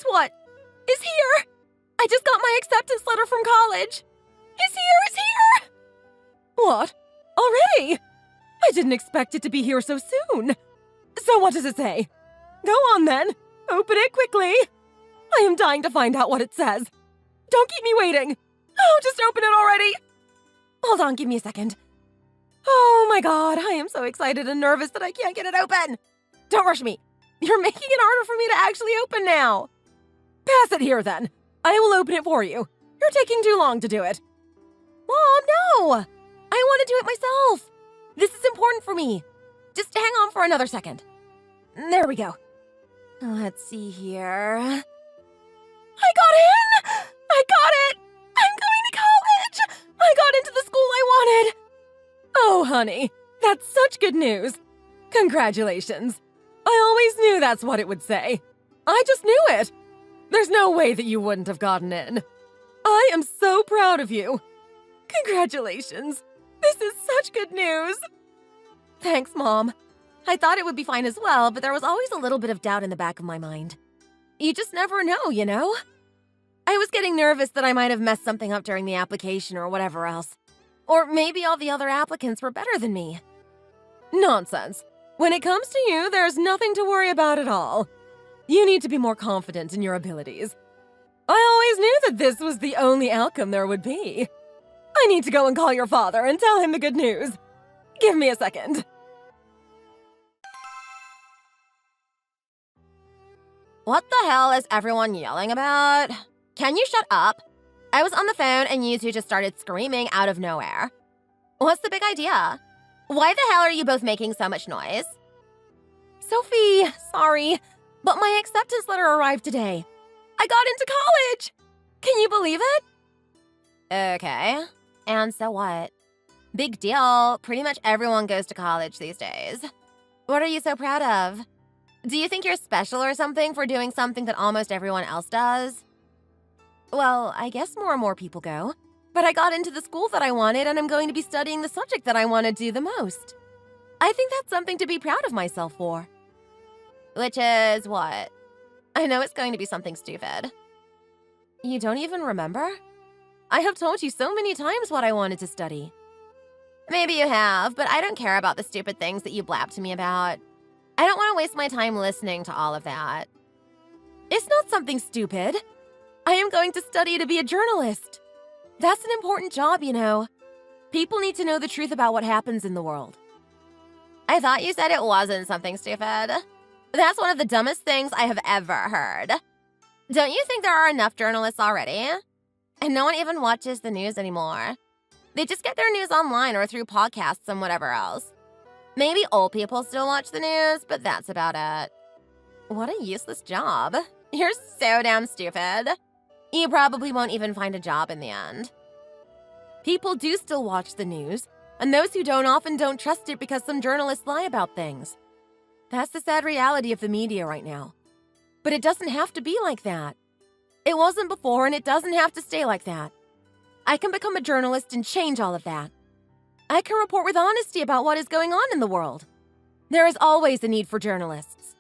guess what? Is here! I just got my acceptance letter from college! It's here! What? Already? I didn't expect it to be here so soon. So what does it say? Go on then. Open it quickly. I am dying to find out what it says. Don't keep me waiting. Oh, just open it already. Hold on, give me a second. Oh my god, I am so excited and nervous that I can't get it open. Don't rush me. You're making it harder for me to actually open now. Pass it here then. I will open it for you. You're taking too long to do it. Mom, no! I want to do it myself. This is important for me. Just hang on for another second. There we go. Let's see here. I got in! I got it! I'm going to college! I got into the school I wanted! Oh, honey, that's such good news. Congratulations. I always knew that's what it would say. I just knew it. There's no way that you wouldn't have gotten in. I am so proud of you. Congratulations. This is such good news. Thanks, Mom. I thought it would be fine as well, but there was always a little bit of doubt in the back of my mind. You just never know, you know? I was getting nervous that I might have messed something up during the application or whatever else. Or maybe all the other applicants were better than me. Nonsense. When it comes to you, there's nothing to worry about at all. You need to be more confident in your abilities. I always knew that this was the only outcome there would be. I need to go and call your father and tell him the good news. Give me a second. What the hell is everyone yelling about? Can you shut up? I was on the phone and you two just started screaming out of nowhere. What's the big idea? Why the hell are you both making so much noise? Sophie, sorry, but my acceptance letter arrived today. I got into college! Can you believe it? Okay, and so what? Big deal. Pretty much everyone goes to college these days. What are you so proud of? Do you think you're special or something for doing something that almost everyone else does? Well, I guess more and more people go. But I got into the school that I wanted and I'm going to be studying the subject that I want to do the most. I think that's something to be proud of myself for. Which is what? I know it's going to be something stupid. You don't even remember? I have told you so many times what I wanted to study. Maybe you have, but I don't care about the stupid things that you blab to me about. I don't want to waste my time listening to all of that. It's not something stupid. I am going to study to be a journalist. That's an important job, you know. People need to know the truth about what happens in the world. I thought you said it wasn't something stupid. That's one of the dumbest things I have ever heard. Don't you think there are enough journalists already? And no one even watches the news anymore. They just get their news online or through podcasts and whatever else. Maybe old people still watch the news, but that's about it. What a useless job. You're so damn stupid. You probably won't even find a job in the end. People do still watch the news, and those who don't often don't trust it because some journalists lie about things. That's the sad reality of the media right now. But it doesn't have to be like that. It wasn't before, and it doesn't have to stay like that. I can become a journalist and change all of that. I can report with honesty about what is going on in the world. There is always a need for journalists.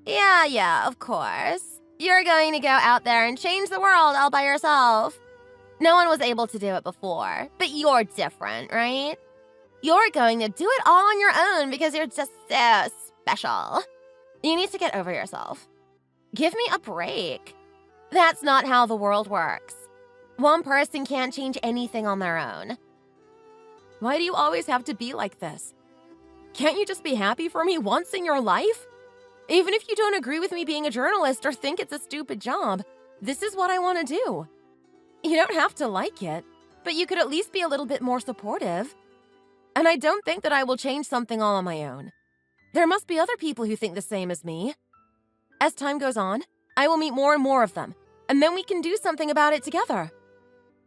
Yeah, of course. You're going to go out there and change the world all by yourself. No one was able to do it before, but you're different, right? You're going to do it all on your own because you're just so special. You need to get over yourself. Give me a break. That's not how the world works. One person can't change anything on their own. Why do you always have to be like this? Can't you just be happy for me once in your life? Even if you don't agree with me being a journalist or think it's a stupid job, this is what I want to do. You don't have to like it, but you could at least be a little bit more supportive. And I don't think that I will change something all on my own. There must be other people who think the same as me. As time goes on, I will meet more and more of them, and then we can do something about it together.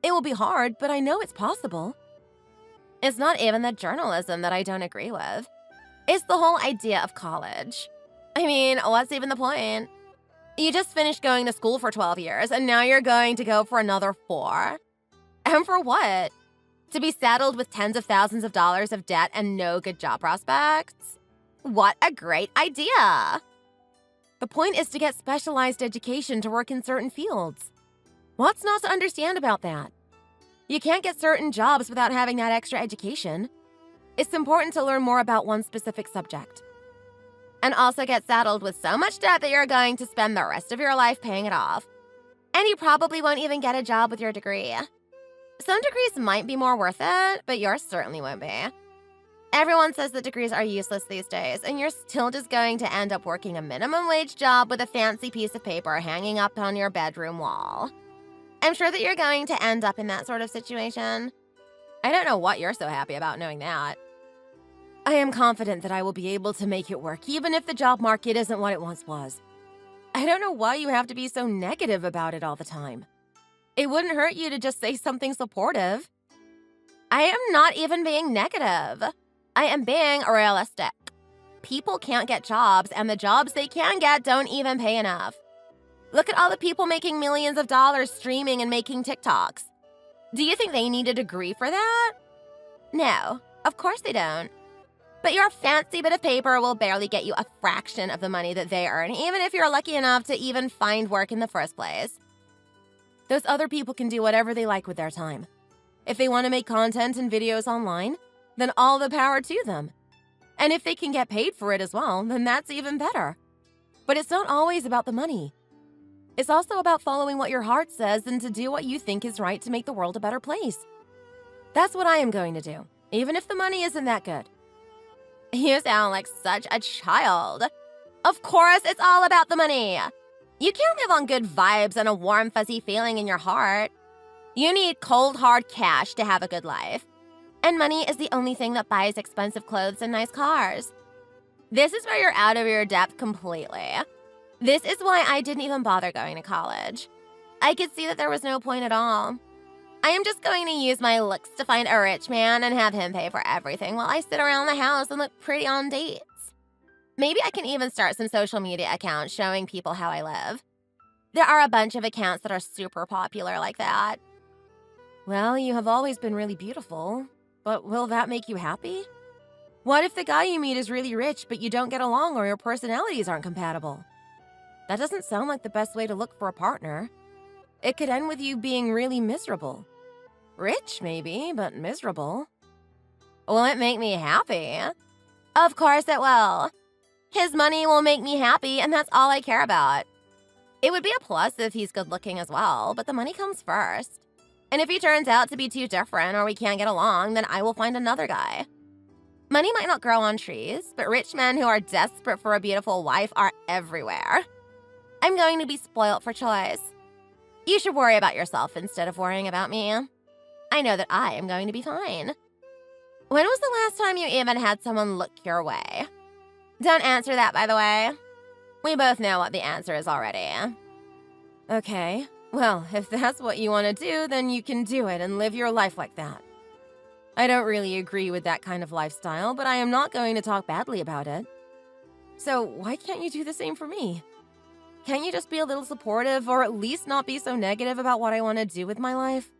It will be hard, but I know it's possible. It's not even the journalism that I don't agree with. It's the whole idea of college. I mean, what's even the point? You just finished going to school for 12 years, and now you're going to go for another 4? And for what? To be saddled with tens of thousands of dollars of debt and no good job prospects? What a great idea! The point is to get specialized education to work in certain fields. What's not to understand about that? You can't get certain jobs without having that extra education. It's important to learn more about one specific subject. And also get saddled with so much debt that you're going to spend the rest of your life paying it off. And you probably won't even get a job with your degree. Some degrees might be more worth it, but yours certainly won't be. Everyone says that degrees are useless these days, and you're still just going to end up working a minimum wage job with a fancy piece of paper hanging up on your bedroom wall. I'm sure that you're going to end up in that sort of situation. I don't know what you're so happy about knowing that. I am confident that I will be able to make it work, even if the job market isn't what it once was. I don't know why you have to be so negative about it all the time. It wouldn't hurt you to just say something supportive. I am not even being negative. I am being realistic. People can't get jobs, and the jobs they can get don't even pay enough. Look at all the people making millions of dollars streaming and making TikToks. Do you think they need a degree for that? No, of course they don't. But your fancy bit of paper will barely get you a fraction of the money that they earn, even if you're lucky enough to even find work in the first place. Those other people can do whatever they like with their time. If they want to make content and videos online, then all the power to them. And if they can get paid for it as well, then that's even better. But it's not always about the money. It's also about following what your heart says and to do what you think is right to make the world a better place. That's what I am going to do, even if the money isn't that good. You sound like such a child. Of course, it's all about the money. You can't live on good vibes and a warm, fuzzy feeling in your heart. You need cold, hard cash to have a good life. And money is the only thing that buys expensive clothes and nice cars. This is where you're out of your depth completely. This is why I didn't even bother going to college. I could see that there was no point at all. I am just going to use my looks to find a rich man and have him pay for everything while I sit around the house and look pretty on dates. Maybe I can even start some social media accounts showing people how I live. There are a bunch of accounts that are super popular like that. Well, you have always been really beautiful, but will that make you happy? What if the guy you meet is really rich, but you don't get along or your personalities aren't compatible? That doesn't sound like the best way to look for a partner. It could end with you being really miserable. Rich, maybe, but miserable. Will it make me happy? Of course it will. His money will make me happy, and that's all I care about. It would be a plus if he's good looking as well, but the money comes first. And if he turns out to be too different or we can't get along, then I will find another guy. Money might not grow on trees, but rich men who are desperate for a beautiful wife are everywhere. I'm going to be spoilt for choice. You should worry about yourself instead of worrying about me. I know that I am going to be fine. When was the last time you even had someone look your way? Don't answer that, by the way. We both know what the answer is already. Okay, well, if that's what you want to do, then you can do it and live your life like that. I don't really agree with that kind of lifestyle, but I am not going to talk badly about it. So why can't you do the same for me? Can't you just be a little supportive or at least not be so negative about what I want to do with my life?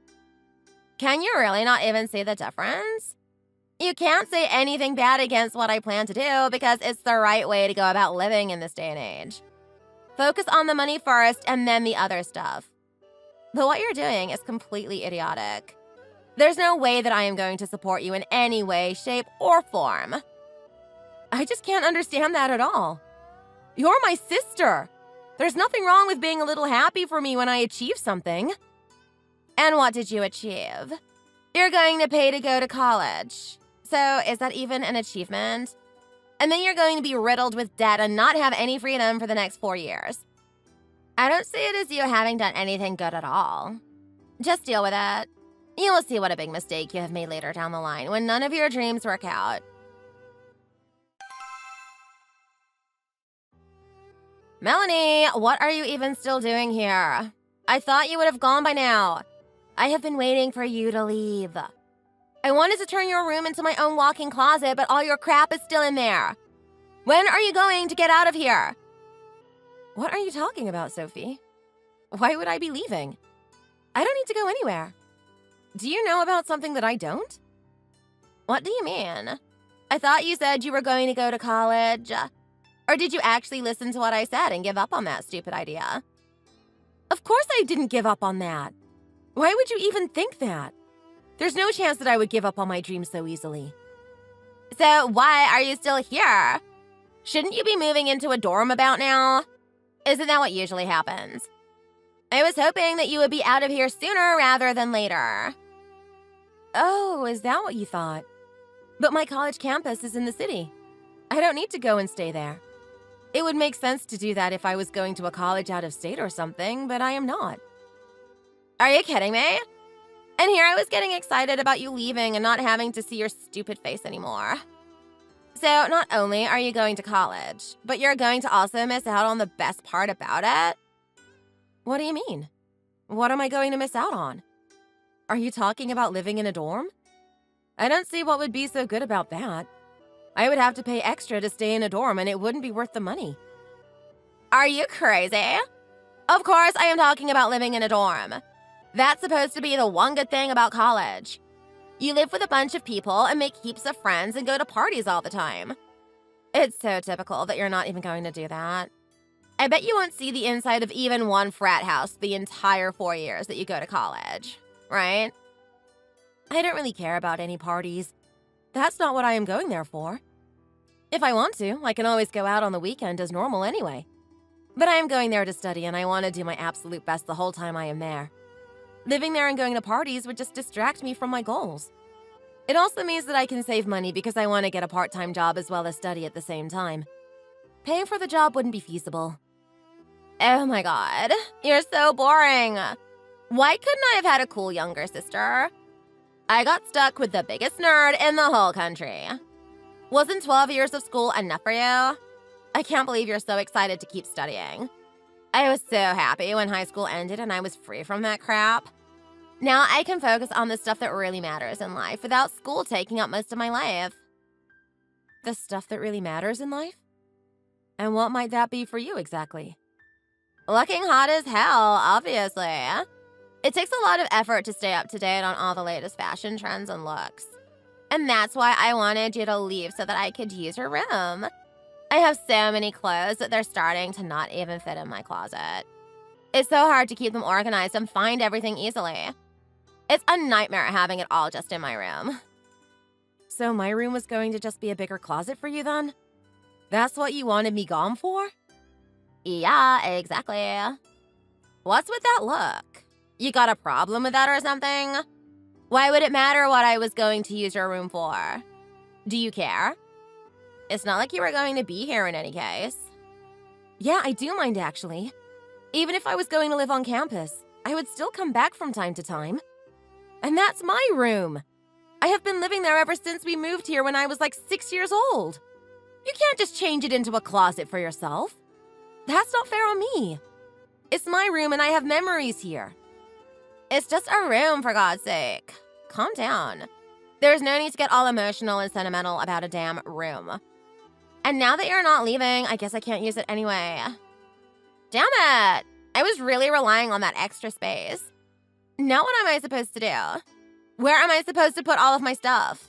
Can you really not even see the difference? You can't say anything bad against what I plan to do because it's the right way to go about living in this day and age. Focus on the money first and then the other stuff. But what you're doing is completely idiotic. There's no way that I am going to support you in any way, shape, or form. I just can't understand that at all. You're my sister. There's nothing wrong with being a little happy for me when I achieve something. And what did you achieve? You're going to pay to go to college. So is that even an achievement? And then you're going to be riddled with debt and not have any freedom for the next 4 years. I don't see it as you having done anything good at all. Just deal with it. You will see what a big mistake you have made later down the line when none of your dreams work out. Melanie, what are you even still doing here? I thought you would have gone by now. I have been waiting for you to leave. I wanted to turn your room into my own walk-in closet, but all your crap is still in there. When are you going to get out of here? What are you talking about, Sophie? Why would I be leaving? I don't need to go anywhere. Do you know about something that I don't? What do you mean? I thought you said you were going to go to college. Are Or did you actually listen to what I said and give up on that stupid idea? Of course I didn't give up on that. Why would you even think that? There's no chance that I would give up on my dreams so easily. So why are you still here? Shouldn't you be moving into a dorm about now? Isn't that what usually happens? I was hoping that you would be out of here sooner rather than later. Oh, is that what you thought? But my college campus is in the city. I don't need to go and stay there. It would make sense to do that if I was going to a college out of state or something, but I am not. Are you kidding me? And here I was getting excited about you leaving and not having to see your stupid face anymore. So not only are you going to college, but you're going to also miss out on the best part about it? What do you mean? What am I going to miss out on? Are you talking about living in a dorm? I don't see what would be so good about that. I would have to pay extra to stay in a dorm and it wouldn't be worth the money. Are you crazy? Of course I am talking about living in a dorm. That's supposed to be the one good thing about college. You live with a bunch of people and make heaps of friends and go to parties all the time. It's so typical that you're not even going to do that. I bet you won't see the inside of even one frat house the entire 4 years that you go to college, right? I don't really care about any parties. That's not what I am going there for. If I want to, I can always go out on the weekend as normal anyway. But I am going there to study and I want to do my absolute best the whole time I am there. Living there and going to parties would just distract me from my goals. It also means that I can save money because I want to get a part-time job as well as study at the same time. Paying for the job wouldn't be feasible. Oh my god, you're so boring. Why couldn't I have had a cool younger sister? I got stuck with the biggest nerd in the whole country. Wasn't 12 years of school enough for you? I can't believe you're so excited to keep studying. I was so happy when high school ended and I was free from that crap. Now I can focus on the stuff that really matters in life without school taking up most of my life. The stuff that really matters in life? And what might that be for you exactly? Looking hot as hell, obviously. It takes a lot of effort to stay up to date on all the latest fashion trends and looks. And that's why I wanted you to leave so that I could use your room. I have so many clothes that they're starting to not even fit in my closet. It's so hard to keep them organized and find everything easily. It's a nightmare having it all just in my room. So my room was going to just be a bigger closet for you then? That's what you wanted me gone for? Yeah, exactly. What's with that look? You got a problem with that or something? Why would it matter what I was going to use your room for? Do you care? It's not like you were going to be here in any case. Yeah, I do mind actually. Even if I was going to live on campus, I would still come back from time to time. And that's my room. I have been living there ever since we moved here when I was like 6 years old. You can't just change it into a closet for yourself. That's not fair on me. It's my room and I have memories here. It's just a room, for God's sake. Calm down. There's no need to get all emotional and sentimental about a damn room. And now that you're not leaving, I guess I can't use it anyway. Damn it! I was really relying on that extra space. Now what am I supposed to do? Where am I supposed to put all of my stuff?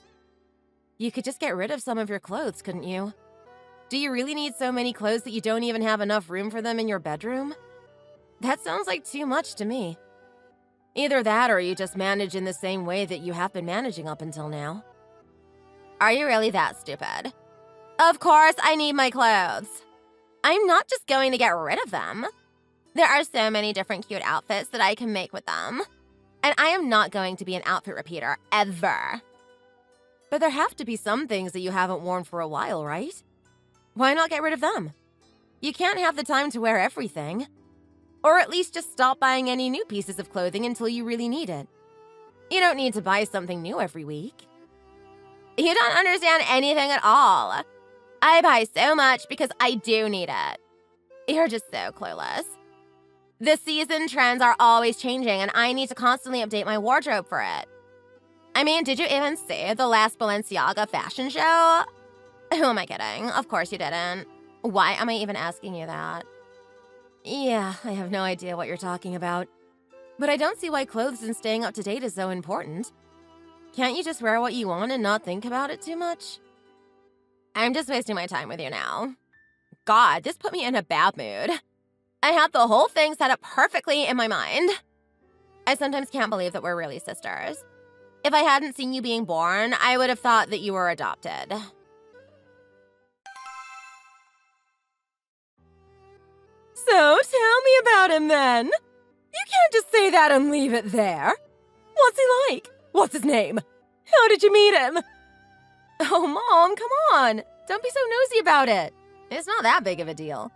You could just get rid of some of your clothes, couldn't you? Do you really need so many clothes that you don't even have enough room for them in your bedroom? That sounds like too much to me. Either that or you just manage in the same way that you have been managing up until now. Are you really that stupid? Of course I need my clothes. I'm not just going to get rid of them. There are so many different cute outfits that I can make with them. And I am not going to be an outfit repeater, ever. But there have to be some things that you haven't worn for a while, right? Why not get rid of them? You can't have the time to wear everything. Or at least just stop buying any new pieces of clothing until you really need it. You don't need to buy something new every week. You don't understand anything at all. I buy so much because I do need it. You're just so clueless. The season trends are always changing and I need to constantly update my wardrobe for it. I mean, did you even see the last Balenciaga fashion show? Who am I kidding? Of course you didn't. Why am I even asking you that? Yeah, I have no idea what you're talking about. But I don't see why clothes and staying up to date is so important. Can't you just wear what you want and not think about it too much? I'm just wasting my time with you now. God, this put me in a bad mood. I had the whole thing set up perfectly in my mind. I sometimes can't believe that we're really sisters. If I hadn't seen you being born, I would have thought that you were adopted. So, tell me about him then. You can't just say that and leave it there. What's he like? What's his name? How did you meet him? Oh, Mom, come on. Don't be so nosy about it. It's not that big of a deal.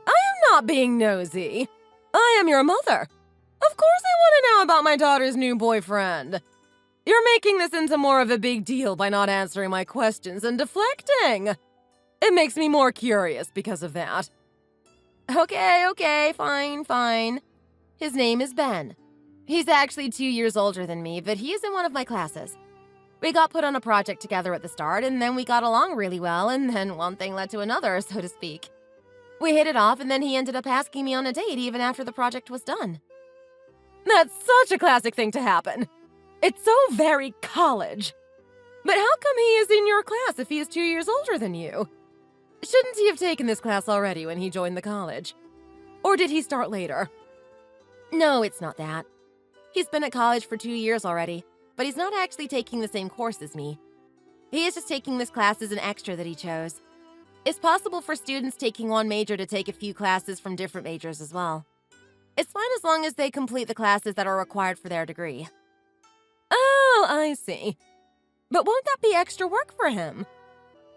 I am not being nosy. I am your mother. Of course I want to know about my daughter's new boyfriend. You're making this into more of a big deal by not answering my questions and deflecting. It makes me more curious because of that. Okay, fine. His name is Ben. He's actually 2 years older than me, but he is in one of my classes. We got put on a project together at the start, and then we got along really well, and then one thing led to another, so to speak. We hit it off, and then he ended up asking me on a date even after the project was done. That's such a classic thing to happen. It's so very college. But how come he is in your class if he is 2 years older than you? Shouldn't he have taken this class already when he joined the college? Or did he start later? No, it's not that. He's been at college for 2 years already, but he's not actually taking the same course as me. He is just taking this class as an extra that he chose. It's possible for students taking one major to take a few classes from different majors as well. It's fine as long as they complete the classes that are required for their degree. Oh, I see. But won't that be extra work for him?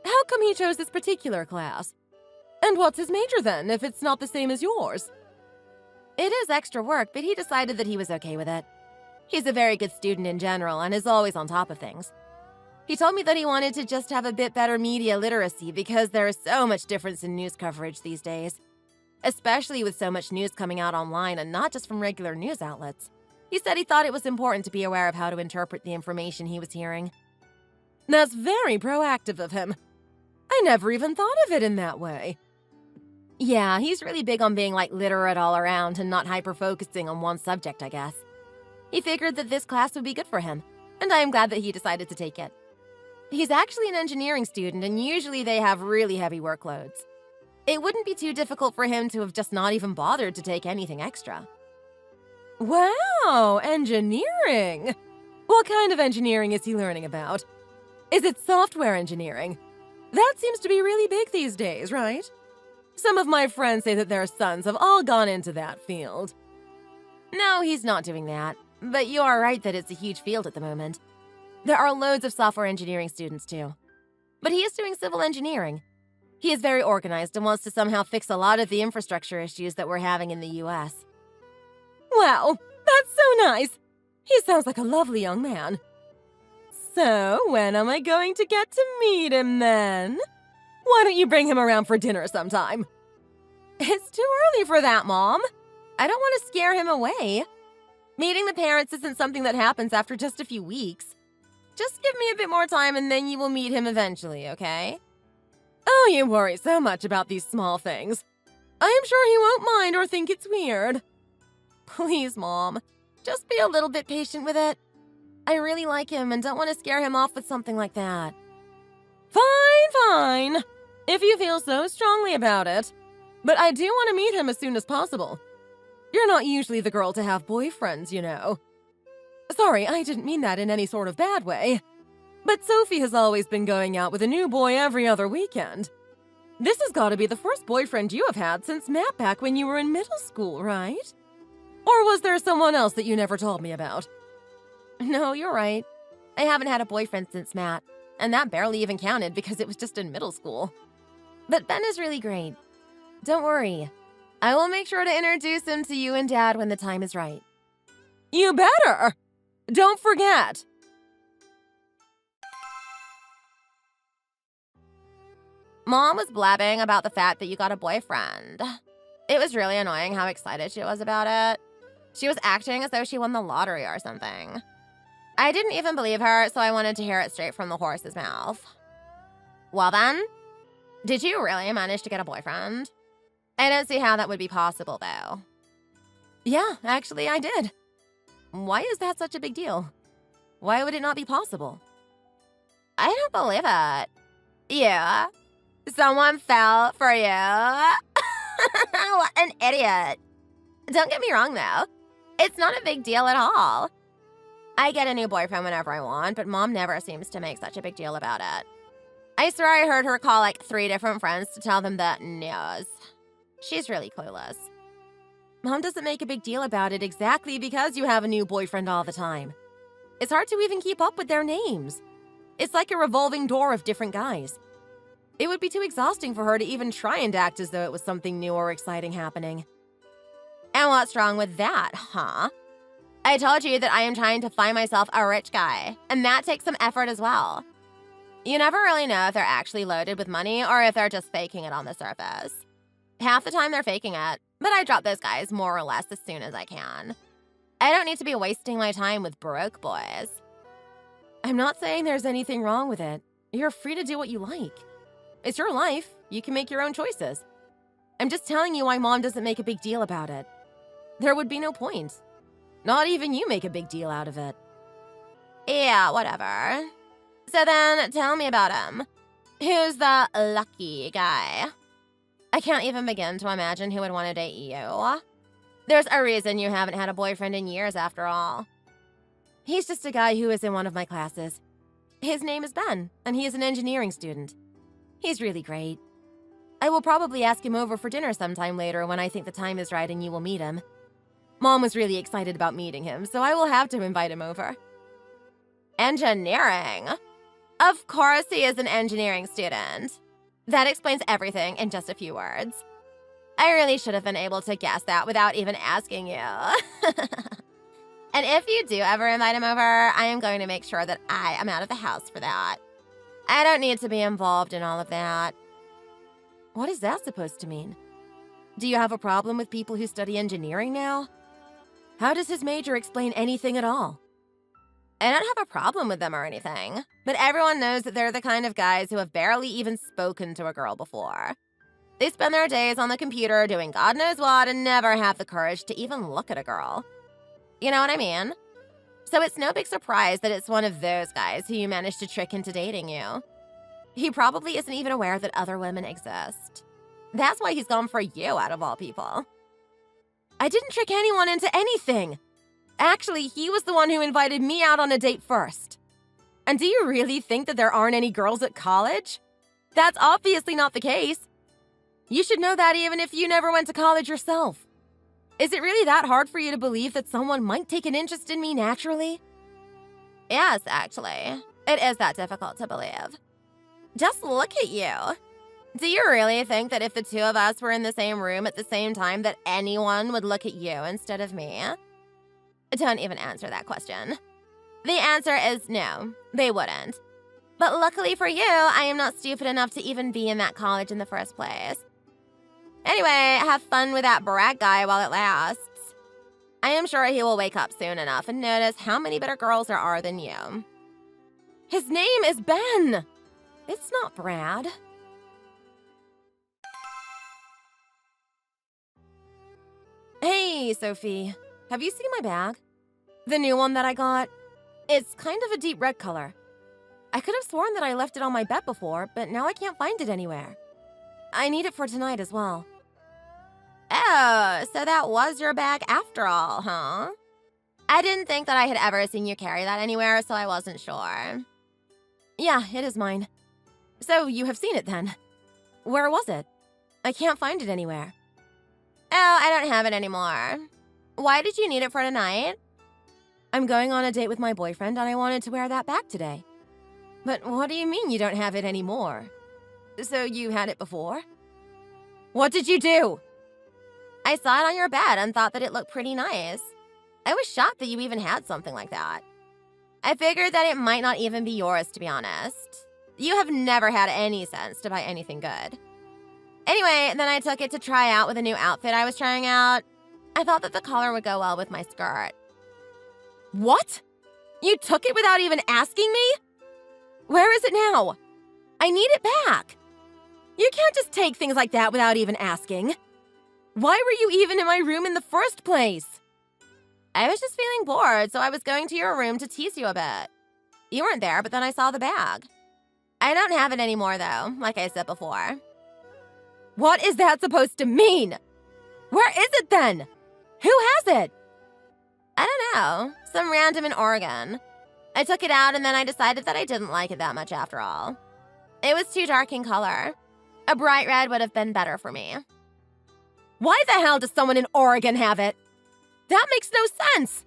How come he chose this particular class? And what's his major then, if it's not the same as yours? It is extra work, but he decided that he was okay with it. He's a very good student in general and is always on top of things. He told me that he wanted to just have a bit better media literacy because there is so much difference in news coverage these days. Especially with so much news coming out online and not just from regular news outlets. He said he thought it was important to be aware of how to interpret the information he was hearing. That's very proactive of him. I never even thought of it in that way. Yeah, he's really big on being literate all around and not hyper-focusing on one subject, I guess. He figured that this class would be good for him, and I am glad that he decided to take it. He's actually an engineering student, and usually they have really heavy workloads. It wouldn't be too difficult for him to have just not even bothered to take anything extra. Wow, engineering! What kind of engineering is he learning about? Is it software engineering? That seems to be really big these days, right? Some of my friends say that their sons have all gone into that field. No, he's not doing that. But you are right that it's a huge field at the moment. There are loads of software engineering students too. But he is doing civil engineering. He is very organized and wants to somehow fix a lot of the infrastructure issues that we're having in the US. Wow, that's so nice! He sounds like a lovely young man. So, when am I going to get to meet him then? Why don't you bring him around for dinner sometime? It's too early for that, Mom. I don't want to scare him away. Meeting the parents isn't something that happens after just a few weeks. Just give me a bit more time and then you will meet him eventually, okay? Oh, you worry so much about these small things. I am sure he won't mind or think it's weird. Please, Mom. Just be a little bit patient with it. I really like him and don't want to scare him off with something like that. Fine. If you feel so strongly about it. But I do want to meet him as soon as possible. You're not usually the girl to have boyfriends, you know. Sorry, I didn't mean that in any sort of bad way. But Sophie has always been going out with a new boy every other weekend. This has got to be the first boyfriend you have had since Matt back when you were in middle school, right? Or was there someone else that you never told me about? No, you're right. I haven't had a boyfriend since Matt, and that barely even counted because it was just in middle school. But Ben is really great. Don't worry. I will make sure to introduce him to you and Dad when the time is right. You better! Don't forget! Mom was blabbing about the fact that you got a boyfriend. It was really annoying how excited she was about it. She was acting as though she won the lottery or something. I didn't even believe her, so I wanted to hear it straight from the horse's mouth. Well then, did you really manage to get a boyfriend? I don't see how that would be possible, though. Yeah, actually, I did. Why is that such a big deal? Why would it not be possible? I don't believe it. Yeah. Someone fell for you? What an idiot. Don't get me wrong, though. It's not a big deal at all. I get a new boyfriend whenever I want, but Mom never seems to make such a big deal about it. I swear I heard her call like 3 different friends to tell them the news. She's really clueless. Mom doesn't make a big deal about it exactly because you have a new boyfriend all the time. It's hard to even keep up with their names. It's like a revolving door of different guys. It would be too exhausting for her to even try and act as though it was something new or exciting happening. And what's wrong with that, huh? I told you that I am trying to find myself a rich guy, and that takes some effort as well. You never really know if they're actually loaded with money or if they're just faking it on the surface. Half the time they're faking it, but I drop those guys more or less as soon as I can. I don't need to be wasting my time with broke boys. I'm not saying there's anything wrong with it. You're free to do what you like. It's your life. You can make your own choices. I'm just telling you why Mom doesn't make a big deal about it. There would be no point. Not even you make a big deal out of it. Yeah, whatever. So then, tell me about him. Who's the lucky guy? I can't even begin to imagine who would want to date you. There's a reason you haven't had a boyfriend in years, after all. He's just a guy who is in one of my classes. His name is Ben, and he is an engineering student. He's really great. I will probably ask him over for dinner sometime later when I think the time is right and you will meet him. Mom was really excited about meeting him, so I will have to invite him over. Engineering? Of course he is an engineering student. That explains everything in just a few words. I really should have been able to guess that without even asking you. And if you do ever invite him over, I am going to make sure that I am out of the house for that. I don't need to be involved in all of that. What is that supposed to mean? Do you have a problem with people who study engineering now? How does his major explain anything at all? I don't have a problem with them or anything, but everyone knows that they're the kind of guys who have barely even spoken to a girl before. They spend their days on the computer doing God knows what and never have the courage to even look at a girl. You know what I mean? So it's no big surprise that it's one of those guys who you managed to trick into dating you. He probably isn't even aware that other women exist. That's why he's gone for you out of all people. I didn't trick anyone into anything. Actually, he was the one who invited me out on a date first. And do you really think that there aren't any girls at college? That's obviously not the case. You should know that even if you never went to college yourself. Is it really that hard for you to believe that someone might take an interest in me naturally? Yes, actually. It is that difficult to believe. Just look at you. Do you really think that if the two of us were in the same room at the same time that anyone would look at you instead of me? Don't even answer that question. The answer is no, they wouldn't. But luckily for you, I am not stupid enough to even be in that college in the first place. Anyway, have fun with that brat guy while it lasts. I am sure he will wake up soon enough and notice how many better girls there are than you. His name is Ben. It's not Brad. Hey, Sophie. Have you seen my bag? The new one that I got? It's kind of a deep red color. I could have sworn that I left it on my bed before, but now I can't find it anywhere. I need it for tonight as well. Oh, so that was your bag after all, huh? I didn't think that I had ever seen you carry that anywhere, so I wasn't sure. Yeah, it is mine. So you have seen it then. Where was it? I can't find it anywhere. Oh, I don't have it anymore. Why did you need it for tonight? I'm going on a date with my boyfriend and I wanted to wear that bag today. But what do you mean you don't have it anymore? So you had it before? What did you do? I saw it on your bed and thought that it looked pretty nice. I was shocked that you even had something like that. I figured that it might not even be yours, to be honest. You have never had any sense to buy anything good. Anyway, then I took it to try out with a new outfit I was trying out. I thought that the color would go well with my skirt. What? You took it without even asking me? Where is it now? I need it back. You can't just take things like that without even asking. Why were you even in my room in the first place? I was just feeling bored, so I was going to your room to tease you a bit. You weren't there, but then I saw the bag. I don't have it anymore, though, like I said before. What is that supposed to mean? Where is it then? Who has it? I don't know. Some random in Oregon. I took it out and then I decided that I didn't like it that much after all. It was too dark in color. A bright red would have been better for me. Why the hell does someone in Oregon have it? That makes no sense.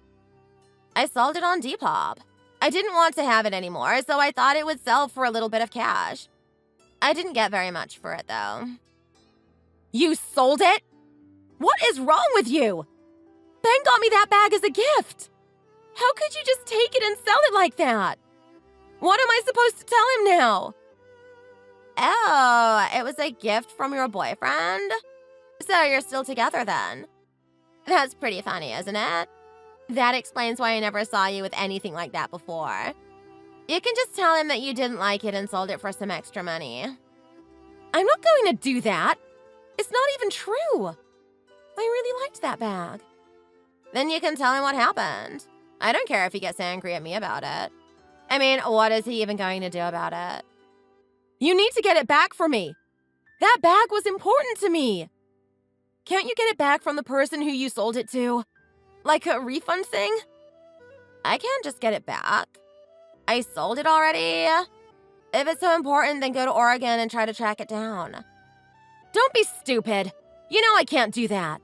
I sold it on Depop. I didn't want to have it anymore, so I thought it would sell for a little bit of cash. I didn't get very much for it, though. You sold it? What is wrong with you? Ben got me that bag as a gift. How could you just take it and sell it like that? What am I supposed to tell him now? Oh, it was a gift from your boyfriend? So you're still together then? That's pretty funny, isn't it? That explains why I never saw you with anything like that before. You can just tell him that you didn't like it and sold it for some extra money. I'm not going to do that. It's not even true. I really liked that bag. Then you can tell him what happened. I don't care if he gets angry at me about it. I mean, what is he even going to do about it? You need to get it back for me. That bag was important to me. Can't you get it back from the person who you sold it to? Like a refund thing? I can't just get it back. I sold it already. If it's so important, then go to Oregon and try to track it down. Don't be stupid. You know I can't do that.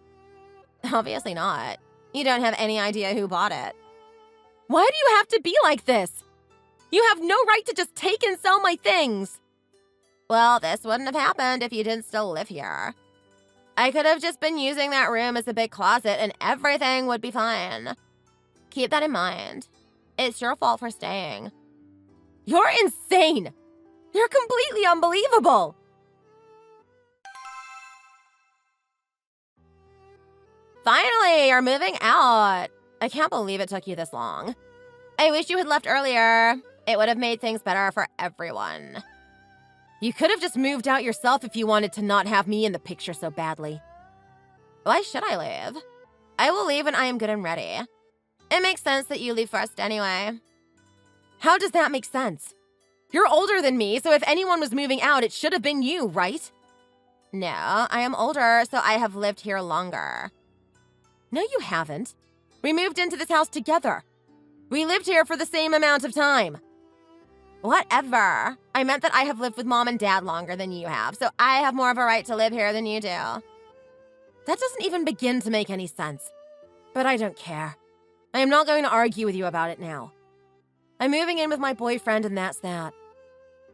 Obviously not. You don't have any idea who bought it. Why do you have to be like this? You have no right to just take and sell my things. Well, this wouldn't have happened if you didn't still live here. I could have just been using that room as a big closet and everything would be fine. Keep that in mind. It's your fault for staying. You're insane! You're completely unbelievable! Finally, you're moving out. I can't believe it took you this long. I wish you had left earlier. It would have made things better for everyone. You could have just moved out yourself if you wanted to not have me in the picture so badly. Why should I leave? I will leave when I am good and ready. It makes sense that you leave first anyway. How does that make sense? You're older than me, so if anyone was moving out, it should have been you, right? No, I am older, so I have lived here longer. No, you haven't. We moved into this house together. We lived here for the same amount of time. Whatever. I meant that I have lived with Mom and Dad longer than you have, so I have more of a right to live here than you do. That doesn't even begin to make any sense. But I don't care. I am not going to argue with you about it now. I'm moving in with my boyfriend and that's that.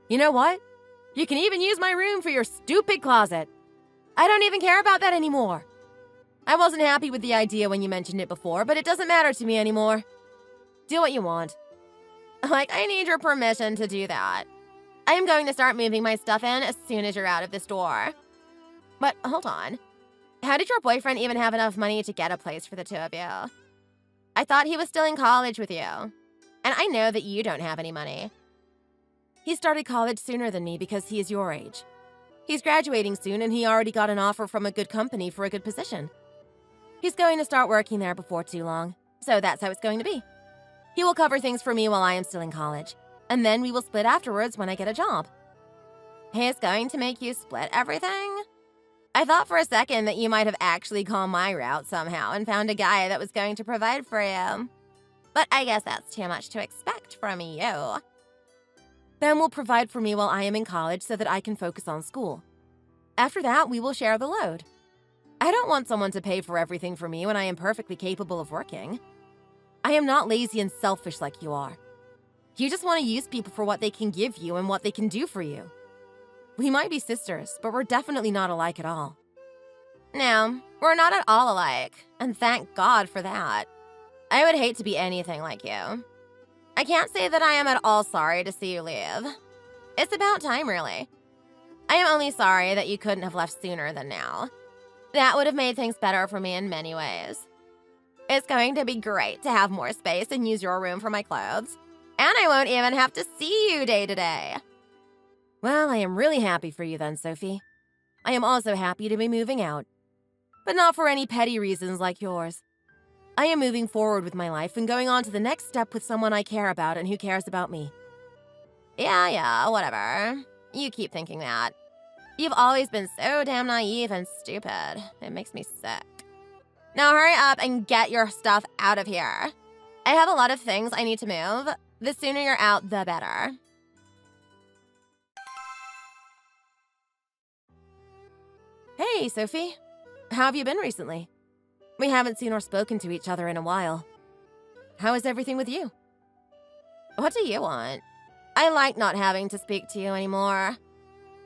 You know what? You can even use my room for your stupid closet. I don't even care about that anymore. I wasn't happy with the idea when you mentioned it before, but it doesn't matter to me anymore. Do what you want. Like, I need your permission to do that. I am going to start moving my stuff in as soon as you're out of this door. But hold on. How did your boyfriend even have enough money to get a place for the two of you? I thought he was still in college with you. And I know that you don't have any money. He started college sooner than me because he is your age. He's graduating soon and he already got an offer from a good company for a good position. He's going to start working there before too long, so that's how it's going to be. He will cover things for me while I am still in college, and then we will split afterwards when I get a job. He is going to make you split everything? I thought for a second that you might have actually gone my route somehow and found a guy that was going to provide for you. But I guess that's too much to expect from you. Ben will provide for me while I am in college so that I can focus on school. After that, we will share the load. I don't want someone to pay for everything for me when I am perfectly capable of working. I am not lazy and selfish like you are. You just want to use people for what they can give you and what they can do for you. We might be sisters, but we're definitely not alike at all. No, we're not at all alike, and thank God for that. I would hate to be anything like you. I can't say that I am at all sorry to see you leave. It's about time, really. I am only sorry that you couldn't have left sooner than now. That would have made things better for me in many ways. It's going to be great to have more space and use your room for my clothes. And I won't even have to see you day to day. Well, I am really happy for you then, Sophie. I am also happy to be moving out. But not for any petty reasons like yours. I am moving forward with my life and going on to the next step with someone I care about and who cares about me. Yeah, whatever. You keep thinking that. You've always been so damn naive and stupid. It makes me sick. Now hurry up and get your stuff out of here. I have a lot of things I need to move. The sooner you're out, the better. Hey, Sophie. How have you been recently? We haven't seen or spoken to each other in a while. How is everything with you? What do you want? I like not having to speak to you anymore.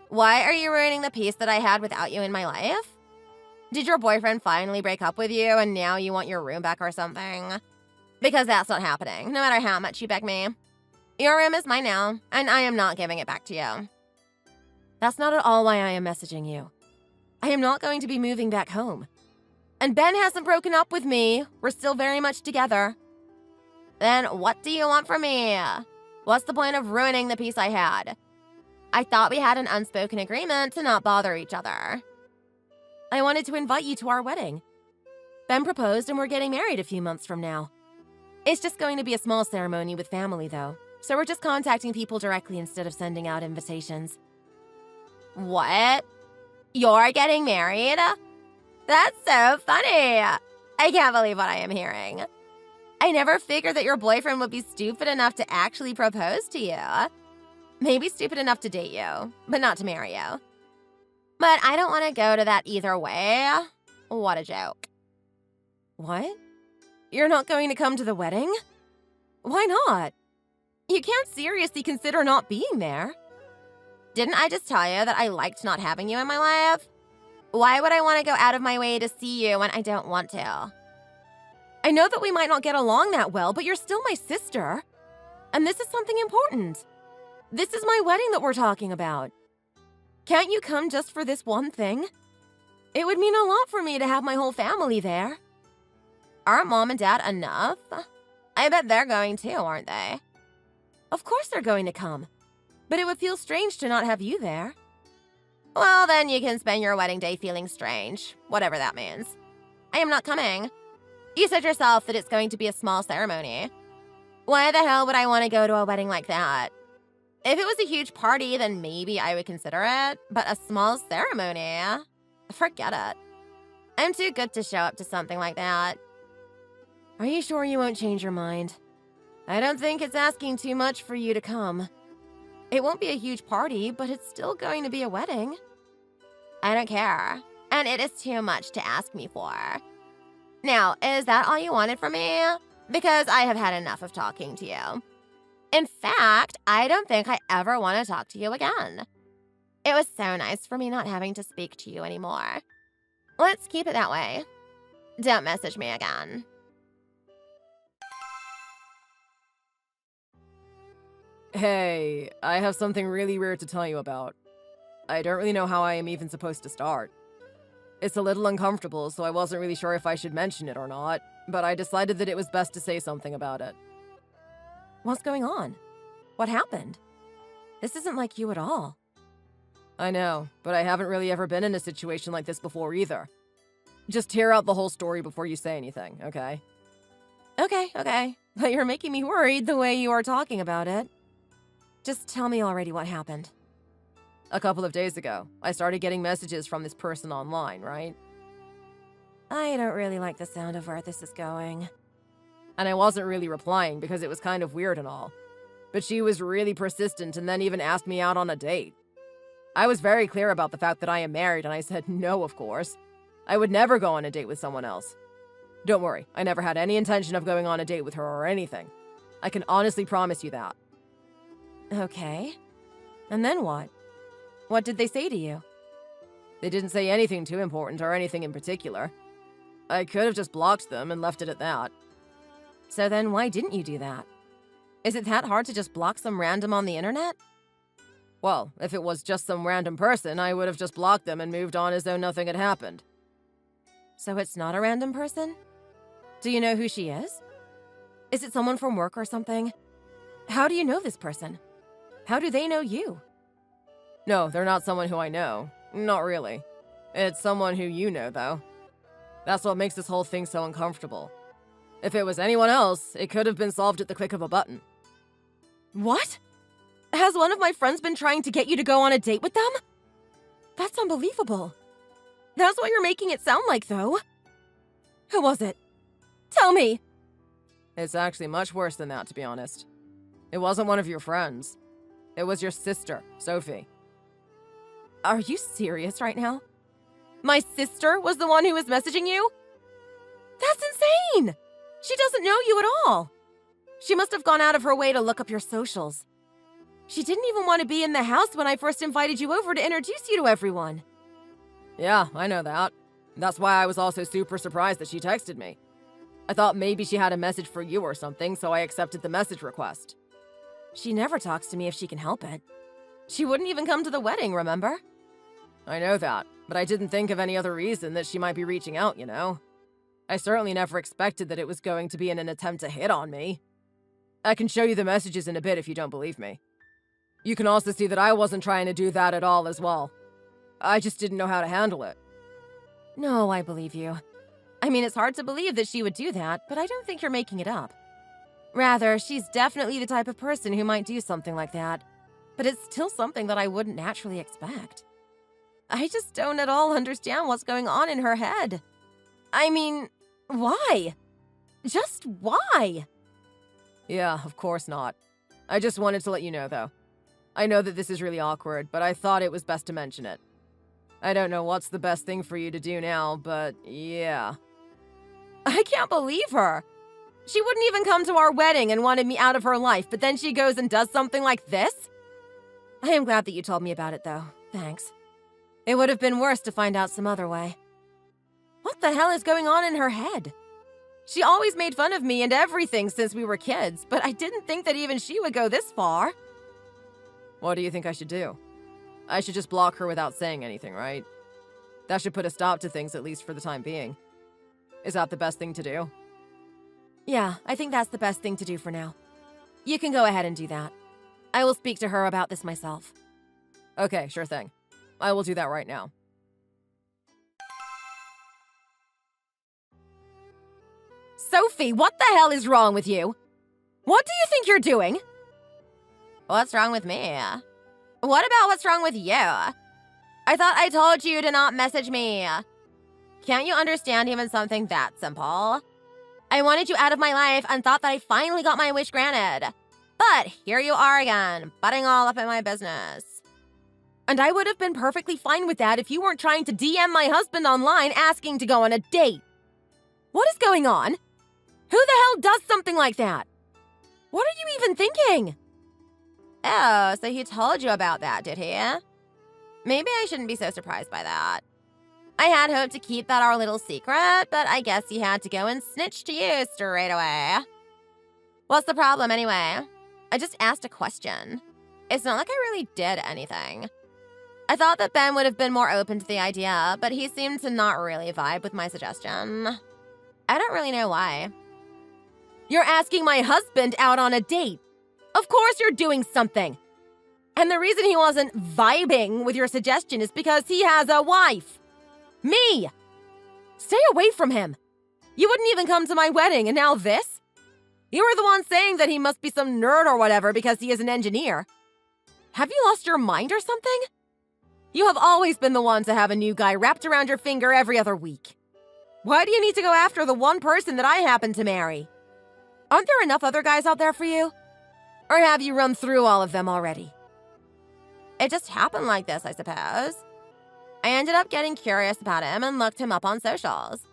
Why are you ruining the peace that I had without you in my life? Did your boyfriend finally break up with you and now you want your room back or something? Because that's not happening, no matter how much you beg me. Your room is mine now, and I am not giving it back to you. That's not at all why I am messaging you. I am not going to be moving back home. And Ben hasn't broken up with me. We're still very much together. Then what do you want from me? What's the point of ruining the peace I had? I thought we had an unspoken agreement to not bother each other. I wanted to invite you to our wedding. Ben proposed and we're getting married a few months from now. It's just going to be a small ceremony with family, though, so we're just contacting people directly instead of sending out invitations. What? You're getting married? That's so funny. I can't believe what I am hearing. I never figured that your boyfriend would be stupid enough to actually propose to you. Maybe stupid enough to date you, but not to marry you. But I don't want to go to that either way. What a joke. What? You're not going to come to the wedding? Why not? You can't seriously consider not being there. Didn't I just tell you that I liked not having you in my life? Why would I want to go out of my way to see you when I don't want to? I know that we might not get along that well, but you're still my sister. And this is something important. This is my wedding that we're talking about. Can't you come just for this one thing? It would mean a lot for me to have my whole family there. Aren't Mom and Dad enough? I bet they're going too, aren't they? Of course they're going to come. But it would feel strange to not have you there. Well, then you can spend your wedding day feeling strange, whatever that means. I am not coming. You said yourself that it's going to be a small ceremony. Why the hell would I want to go to a wedding like that? If it was a huge party, then maybe I would consider it, but a small ceremony? Forget it. I'm too good to show up to something like that. Are you sure you won't change your mind? I don't think it's asking too much for you to come. It won't be a huge party, but it's still going to be a wedding. I don't care, and it is too much to ask me for. Now, is that all you wanted from me? Because I have had enough of talking to you. In fact, I don't think I ever want to talk to you again. It was so nice for me not having to speak to you anymore. Let's keep it that way. Don't message me again. Hey, I have something really weird to tell you about. I don't really know how I am even supposed to start. It's a little uncomfortable, so I wasn't really sure if I should mention it or not, but I decided that it was best to say something about it. What's going on? What happened? This isn't like you at all. I know, but I haven't really ever been in a situation like this before either. Just hear out the whole story before you say anything, okay? Okay. But you're making me worried the way you are talking about it. Just tell me already what happened. A couple of days ago, I started getting messages from this person online, right? I don't really like the sound of where this is going. And I wasn't really replying because it was kind of weird and all. But she was really persistent and then even asked me out on a date. I was very clear about the fact that I am married and I said no, of course. I would never go on a date with someone else. Don't worry, I never had any intention of going on a date with her or anything. I can honestly promise you that. Okay. And then what? What did they say to you? They didn't say anything too important or anything in particular. I could have just blocked them and left it at that. So then why didn't you do that? Is it that hard to just block some random on the internet? Well, if it was just some random person, I would have just blocked them and moved on as though nothing had happened. So it's not a random person? Do you know who she is? Is it someone from work or something? How do you know this person? How do they know you? No, they're not someone who I know. Not really. It's someone who you know, though. That's what makes this whole thing so uncomfortable. If it was anyone else, it could have been solved at the click of a button. What? Has one of my friends been trying to get you to go on a date with them? That's unbelievable. That's what you're making it sound like, though. Who was it? Tell me. It's actually much worse than that, to be honest. It wasn't one of your friends. It was your sister, Sophie. Are you serious right now? My sister was the one who was messaging you? That's insane! She doesn't know you at all. She must have gone out of her way to look up your socials. She didn't even want to be in the house when I first invited you over to introduce you to everyone. Yeah, I know that. That's why I was also super surprised that she texted me. I thought maybe she had a message for you or something, so I accepted the message request. She never talks to me if she can help it. She wouldn't even come to the wedding, remember? I know that, but I didn't think of any other reason that she might be reaching out, you know? I certainly never expected that it was going to be in an attempt to hit on me. I can show you the messages in a bit if you don't believe me. You can also see that I wasn't trying to do that at all as well. I just didn't know how to handle it. No, I believe you. I mean, it's hard to believe that she would do that, but I don't think you're making it up. Rather, she's definitely the type of person who might do something like that. But it's still something that I wouldn't naturally expect. I just don't at all understand what's going on in her head. I mean, why? Just why? Yeah, of course not. I just wanted to let you know, though. I know that this is really awkward, but I thought it was best to mention it. I don't know what's the best thing for you to do now, but yeah. I can't believe her. She wouldn't even come to our wedding and wanted me out of her life, but then she goes and does something like this? I am glad that you told me about it, though. Thanks. It would have been worse to find out some other way. What the hell is going on in her head? She always made fun of me and everything since we were kids, but I didn't think that even she would go this far. What do you think I should do? I should just block her without saying anything, right? That should put a stop to things, at least for the time being. Is that the best thing to do? Yeah, I think that's the best thing to do for now. You can go ahead and do that. I will speak to her about this myself. Okay, sure thing. I will do that right now. Sophie, what the hell is wrong with you? What do you think you're doing? What's wrong with me? What about what's wrong with you? I thought I told you to not message me. Can't you understand even something that simple? I wanted you out of my life and thought that I finally got my wish granted. But here you are again, butting all up in my business. And I would have been perfectly fine with that if you weren't trying to DM my husband online asking to go on a date. What is going on? Who the hell does something like that? What are you even thinking? Oh, so he told you about that, did he? Maybe I shouldn't be so surprised by that. I had hoped to keep that our little secret, but I guess he had to go and snitch to you straight away. What's the problem anyway? I just asked a question. It's not like I really did anything. I thought that Ben would have been more open to the idea, but he seemed to not really vibe with my suggestion. I don't really know why. You're asking my husband out on a date. Of course you're doing something. And the reason he wasn't vibing with your suggestion is because he has a wife. Me! Stay away from him. You wouldn't even come to my wedding, and now this? You were the one saying that he must be some nerd or whatever because he is an engineer. Have you lost your mind or something? You have always been the one to have a new guy wrapped around your finger every other week. Why do you need to go after the one person that I happen to marry? Aren't there enough other guys out there for you? Or have you run through all of them already? It just happened like this, I suppose. I ended up getting curious about him and looked him up on socials.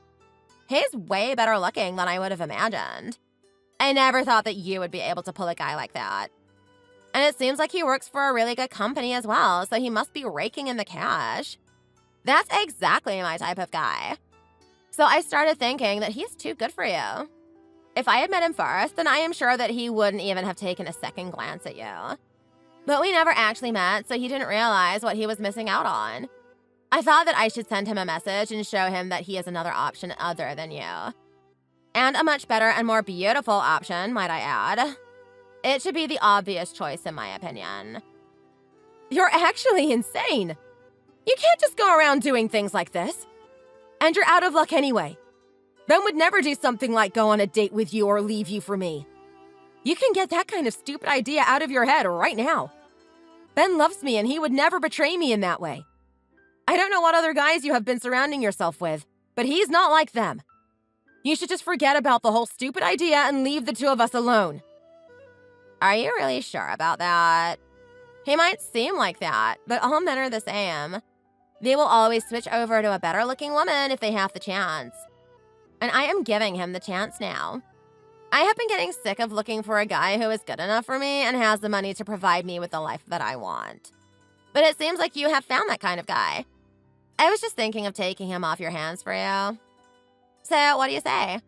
He's way better looking than I would have imagined. I never thought that you would be able to pull a guy like that. And it seems like he works for a really good company as well, so he must be raking in the cash. That's exactly my type of guy. So I started thinking that he's too good for you. If I had met him first, then I am sure that he wouldn't even have taken a second glance at you. But we never actually met, so he didn't realize what he was missing out on. I thought that I should send him a message and show him that he is another option other than you. And a much better and more beautiful option, might I add. It should be the obvious choice, in my opinion. You're actually insane. You can't just go around doing things like this. And you're out of luck anyway. Ben would never do something like go on a date with you or leave you for me. You can get that kind of stupid idea out of your head right now. Ben loves me and he would never betray me in that way. I don't know what other guys you have been surrounding yourself with, but he's not like them. You should just forget about the whole stupid idea and leave the two of us alone. Are you really sure about that? He might seem like that, but all men are the same. They will always switch over to a better-looking woman if they have the chance. And I am giving him the chance now. I have been getting sick of looking for a guy who is good enough for me and has the money to provide me with the life that I want. But it seems like you have found that kind of guy. I was just thinking of taking him off your hands for you. So, what do you say?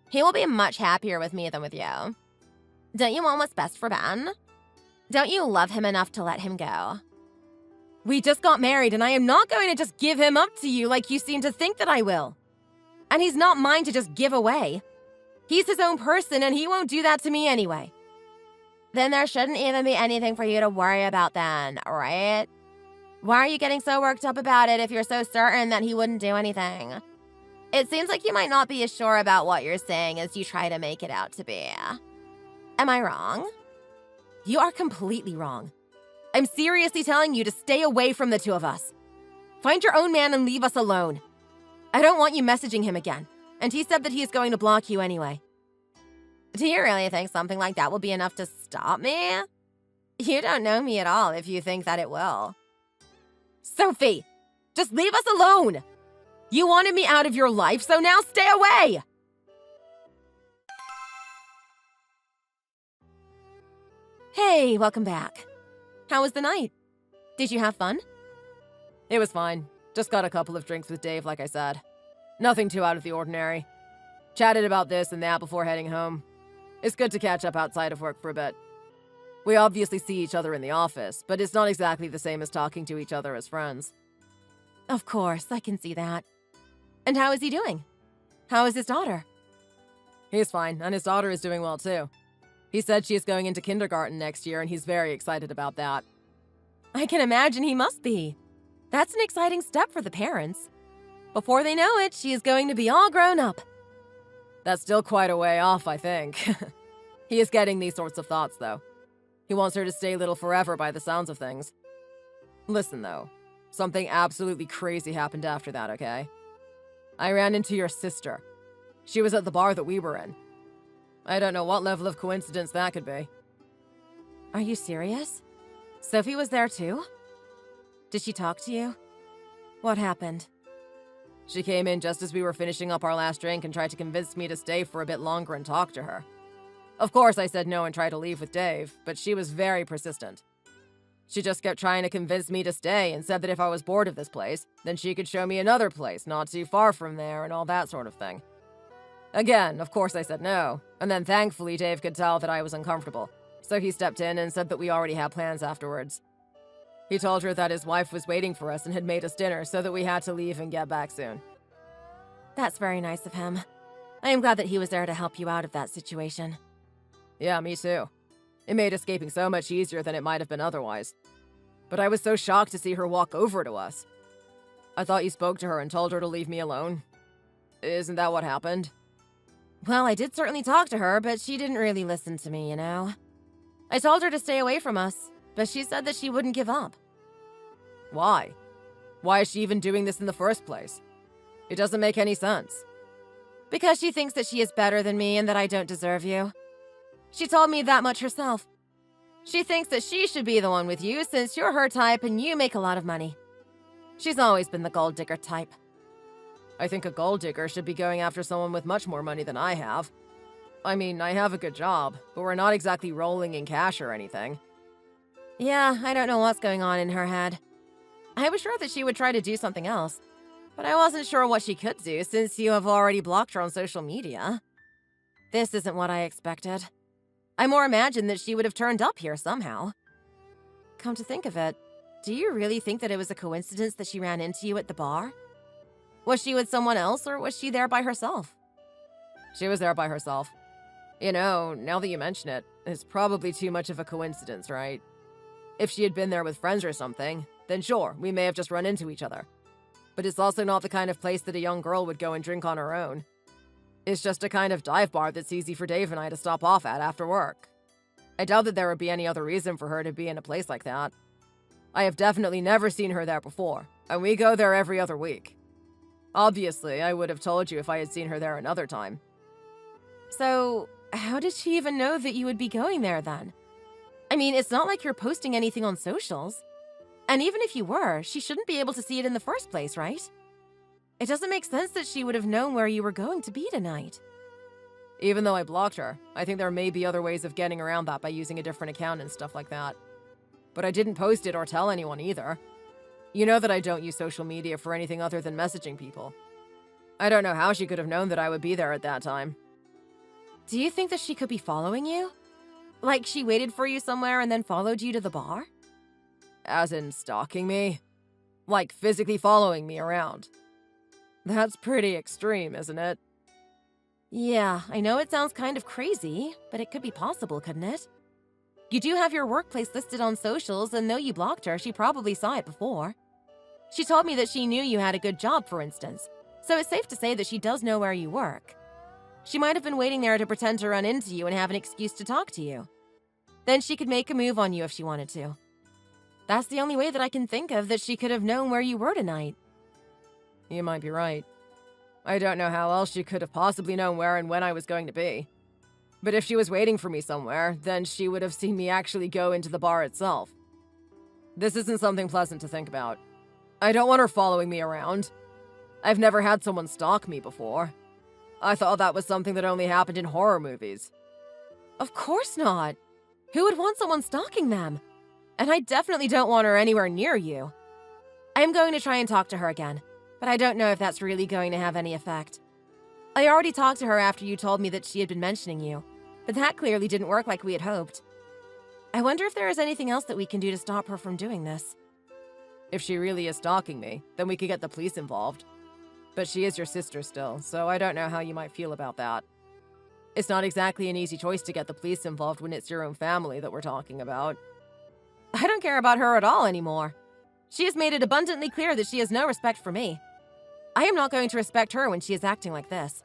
He will be much happier with me than with you. Don't you want what's best for Ben? Don't you love him enough to let him go? We just got married and I am not going to just give him up to you like you seem to think that I will. And he's not mine to just give away. He's his own person and he won't do that to me anyway. Then there shouldn't even be anything for you to worry about then, right? Why are you getting so worked up about it if you're so certain that he wouldn't do anything? It seems like you might not be as sure about what you're saying as you try to make it out to be. Am I wrong? You are completely wrong. I'm seriously telling you to stay away from the two of us. Find your own man and leave us alone. I don't want you messaging him again. And he said that he is going to block you anyway. Do you really think something like that will be enough to stop me? You don't know me at all if you think that it will. Sophie, just leave us alone. You wanted me out of your life, so now stay away. Hey, welcome back. How was the night? Did you have fun? It was fine. Just got a couple of drinks with Dave, like I said. Nothing too out of the ordinary. Chatted about this and that before heading home. It's good to catch up outside of work for a bit. We obviously see each other in the office, but it's not exactly the same as talking to each other as friends. Of course, I can see that. And how is he doing? How is his daughter? He's fine, and his daughter is doing well too. He said she is going into kindergarten next year, and he's very excited about that. I can imagine he must be. That's an exciting step for the parents. Before they know it, she is going to be all grown up. That's still quite a way off, I think. He is getting these sorts of thoughts, though. He wants her to stay little forever by the sounds of things. Listen, though. Something absolutely crazy happened after that, okay? I ran into your sister. She was at the bar that we were in. I don't know what level of coincidence that could be. Are you serious? Sophie was there too? Did she talk to you? What happened? She came in just as we were finishing up our last drink and tried to convince me to stay for a bit longer and talk to her. Of course, I said no and tried to leave with Dave, but she was very persistent. She just kept trying to convince me to stay and said that if I was bored of this place, then she could show me another place not too far from there and all that sort of thing. Again, of course I said no, and then thankfully Dave could tell that I was uncomfortable, so he stepped in and said that we already had plans afterwards. He told her that his wife was waiting for us and had made us dinner so that we had to leave and get back soon. That's very nice of him. I am glad that he was there to help you out of that situation. Yeah, me too. It made escaping so much easier than it might have been otherwise. But I was so shocked to see her walk over to us. I thought you spoke to her and told her to leave me alone. Isn't that what happened? Well, I did certainly talk to her, but she didn't really listen to me, you know? I told her to stay away from us, but she said that she wouldn't give up. Why? Why is she even doing this in the first place? It doesn't make any sense. Because she thinks that she is better than me and that I don't deserve you. She told me that much herself. She thinks that she should be the one with you since you're her type and you make a lot of money. She's always been the gold digger type. I think a gold digger should be going after someone with much more money than I have. I mean, I have a good job, but we're not exactly rolling in cash or anything. Yeah, I don't know what's going on in her head. I was sure that she would try to do something else, but I wasn't sure what she could do since you have already blocked her on social media. This isn't what I expected. I more imagined that she would have turned up here somehow. Come to think of it, do you really think that it was a coincidence that she ran into you at the bar? Was she with someone else or was she there by herself? She was there by herself. You know, now that you mention it, it's probably too much of a coincidence, right? If she had been there with friends or something, then sure, we may have just run into each other. But it's also not the kind of place that a young girl would go and drink on her own. It's just a kind of dive bar that's easy for Dave and I to stop off at after work. I doubt that there would be any other reason for her to be in a place like that. I have definitely never seen her there before, and we go there every other week. Obviously, I would have told you if I had seen her there another time. So, how did she even know that you would be going there then? I mean, it's not like you're posting anything on socials. And even if you were, she shouldn't be able to see it in the first place, right? It doesn't make sense that she would have known where you were going to be tonight. Even though I blocked her, I think there may be other ways of getting around that by using a different account and stuff like that. But I didn't post it or tell anyone either. You know that I don't use social media for anything other than messaging people. I don't know how she could have known that I would be there at that time. Do you think that she could be following you? Like she waited for you somewhere and then followed you to the bar? As in stalking me? Like physically following me around. That's pretty extreme, isn't it? Yeah, I know it sounds kind of crazy, but it could be possible, couldn't it? You do have your workplace listed on socials, and though you blocked her, she probably saw it before. She told me that she knew you had a good job, for instance, so it's safe to say that she does know where you work. She might have been waiting there to pretend to run into you and have an excuse to talk to you. Then she could make a move on you if she wanted to. That's the only way that I can think of that she could have known where you were tonight. You might be right. I don't know how else she could have possibly known where and when I was going to be. But if she was waiting for me somewhere, then she would have seen me actually go into the bar itself. This isn't something pleasant to think about. I don't want her following me around. I've never had someone stalk me before. I thought that was something that only happened in horror movies. Of course not. Who would want someone stalking them? And I definitely don't want her anywhere near you. I'm going to try and talk to her again, but I don't know if that's really going to have any effect. I already talked to her after you told me that she had been mentioning you, but that clearly didn't work like we had hoped. I wonder if there is anything else that we can do to stop her from doing this. If she really is stalking me, then we could get the police involved. But she is your sister still, so I don't know how you might feel about that. It's not exactly an easy choice to get the police involved when it's your own family that we're talking about. I don't care about her at all anymore. She has made it abundantly clear that she has no respect for me. I am not going to respect her when she is acting like this.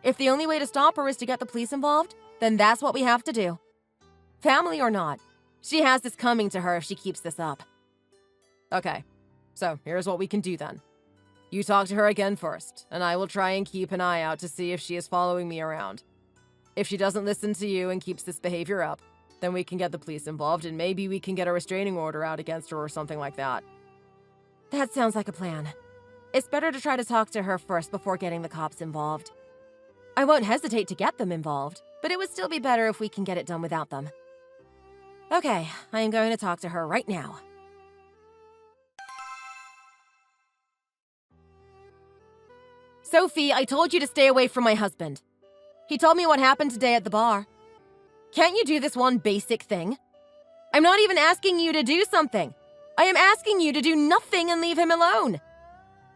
If the only way to stop her is to get the police involved, then that's what we have to do. Family or not, she has this coming to her if she keeps this up. Okay, so here's what we can do then. You talk to her again first, and I will try and keep an eye out to see if she is following me around. If she doesn't listen to you and keeps this behavior up, then we can get the police involved and maybe we can get a restraining order out against her or something like that. That sounds like a plan. It's better to try to talk to her first before getting the cops involved. I won't hesitate to get them involved, but it would still be better if we can get it done without them. Okay, I am going to talk to her right now. Sophie, I told you to stay away from my husband. He told me what happened today at the bar. Can't you do this one basic thing? I'm not even asking you to do something. I am asking you to do nothing and leave him alone.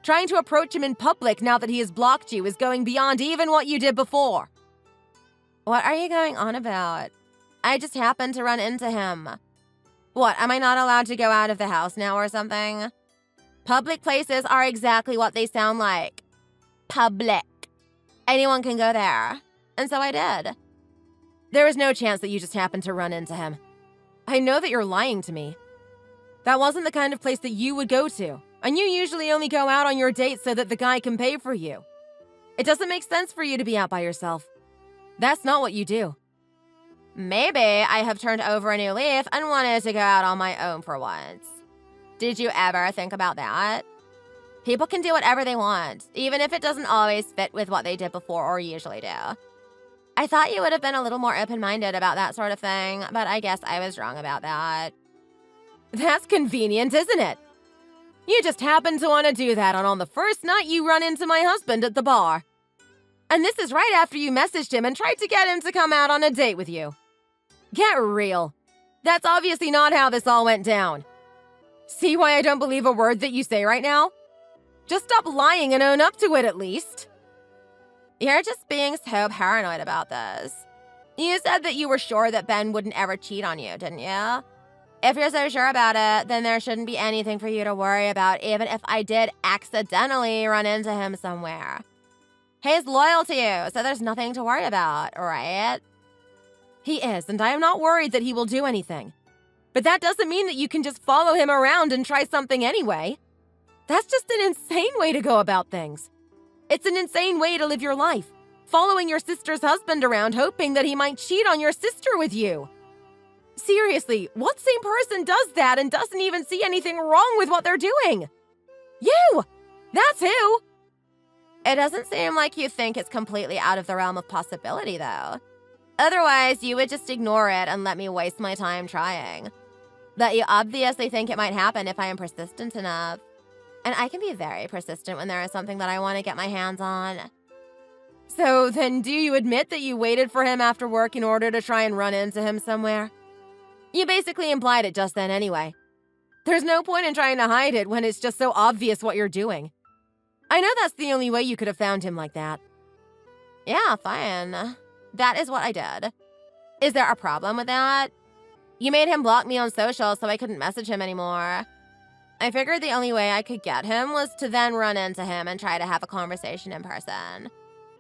Trying to approach him in public now that he has blocked you is going beyond even what you did before. What are you going on about? I just happened to run into him. What, am I not allowed to go out of the house now or something? Public places are exactly what they sound like. Public. Anyone can go there. And so I did. There is no chance that you just happened to run into him. I know that you're lying to me. That wasn't the kind of place that you would go to. And you usually only go out on your dates so that the guy can pay for you. It doesn't make sense for you to be out by yourself. That's not what you do. Maybe I have turned over a new leaf and wanted to go out on my own for once. Did you ever think about that? People can do whatever they want, even if it doesn't always fit with what they did before or usually do. I thought you would have been a little more open-minded about that sort of thing, but I guess I was wrong about that. That's convenient, isn't it? You just happened to want to do that, and on the first night you run into my husband at the bar. And this is right after you messaged him and tried to get him to come out on a date with you. Get real. That's obviously not how this all went down. See why I don't believe a word that you say right now? Just stop lying and own up to it at least. You're just being so paranoid about this. You said that you were sure that Ben wouldn't ever cheat on you, didn't you? If you're so sure about it, then there shouldn't be anything for you to worry about, even if I did accidentally run into him somewhere. He's loyal to you, so there's nothing to worry about, right? He is, and I am not worried that he will do anything. But that doesn't mean that you can just follow him around and try something anyway. That's just an insane way to go about things. It's an insane way to live your life, following your sister's husband around hoping that he might cheat on your sister with you. Seriously, what sane person does that and doesn't even see anything wrong with what they're doing? You! That's who! It doesn't seem like you think it's completely out of the realm of possibility, though. Otherwise, you would just ignore it and let me waste my time trying. But you obviously think it might happen if I am persistent enough. And I can be very persistent when there is something that I want to get my hands on. So then do you admit that you waited for him after work in order to try and run into him somewhere? You basically implied it just then anyway. There's no point in trying to hide it when it's just so obvious what you're doing. I know that's the only way you could have found him like that. Yeah, fine. That is what I did. Is there a problem with that? You made him block me on social so I couldn't message him anymore. I figured the only way I could get him was to then run into him and try to have a conversation in person.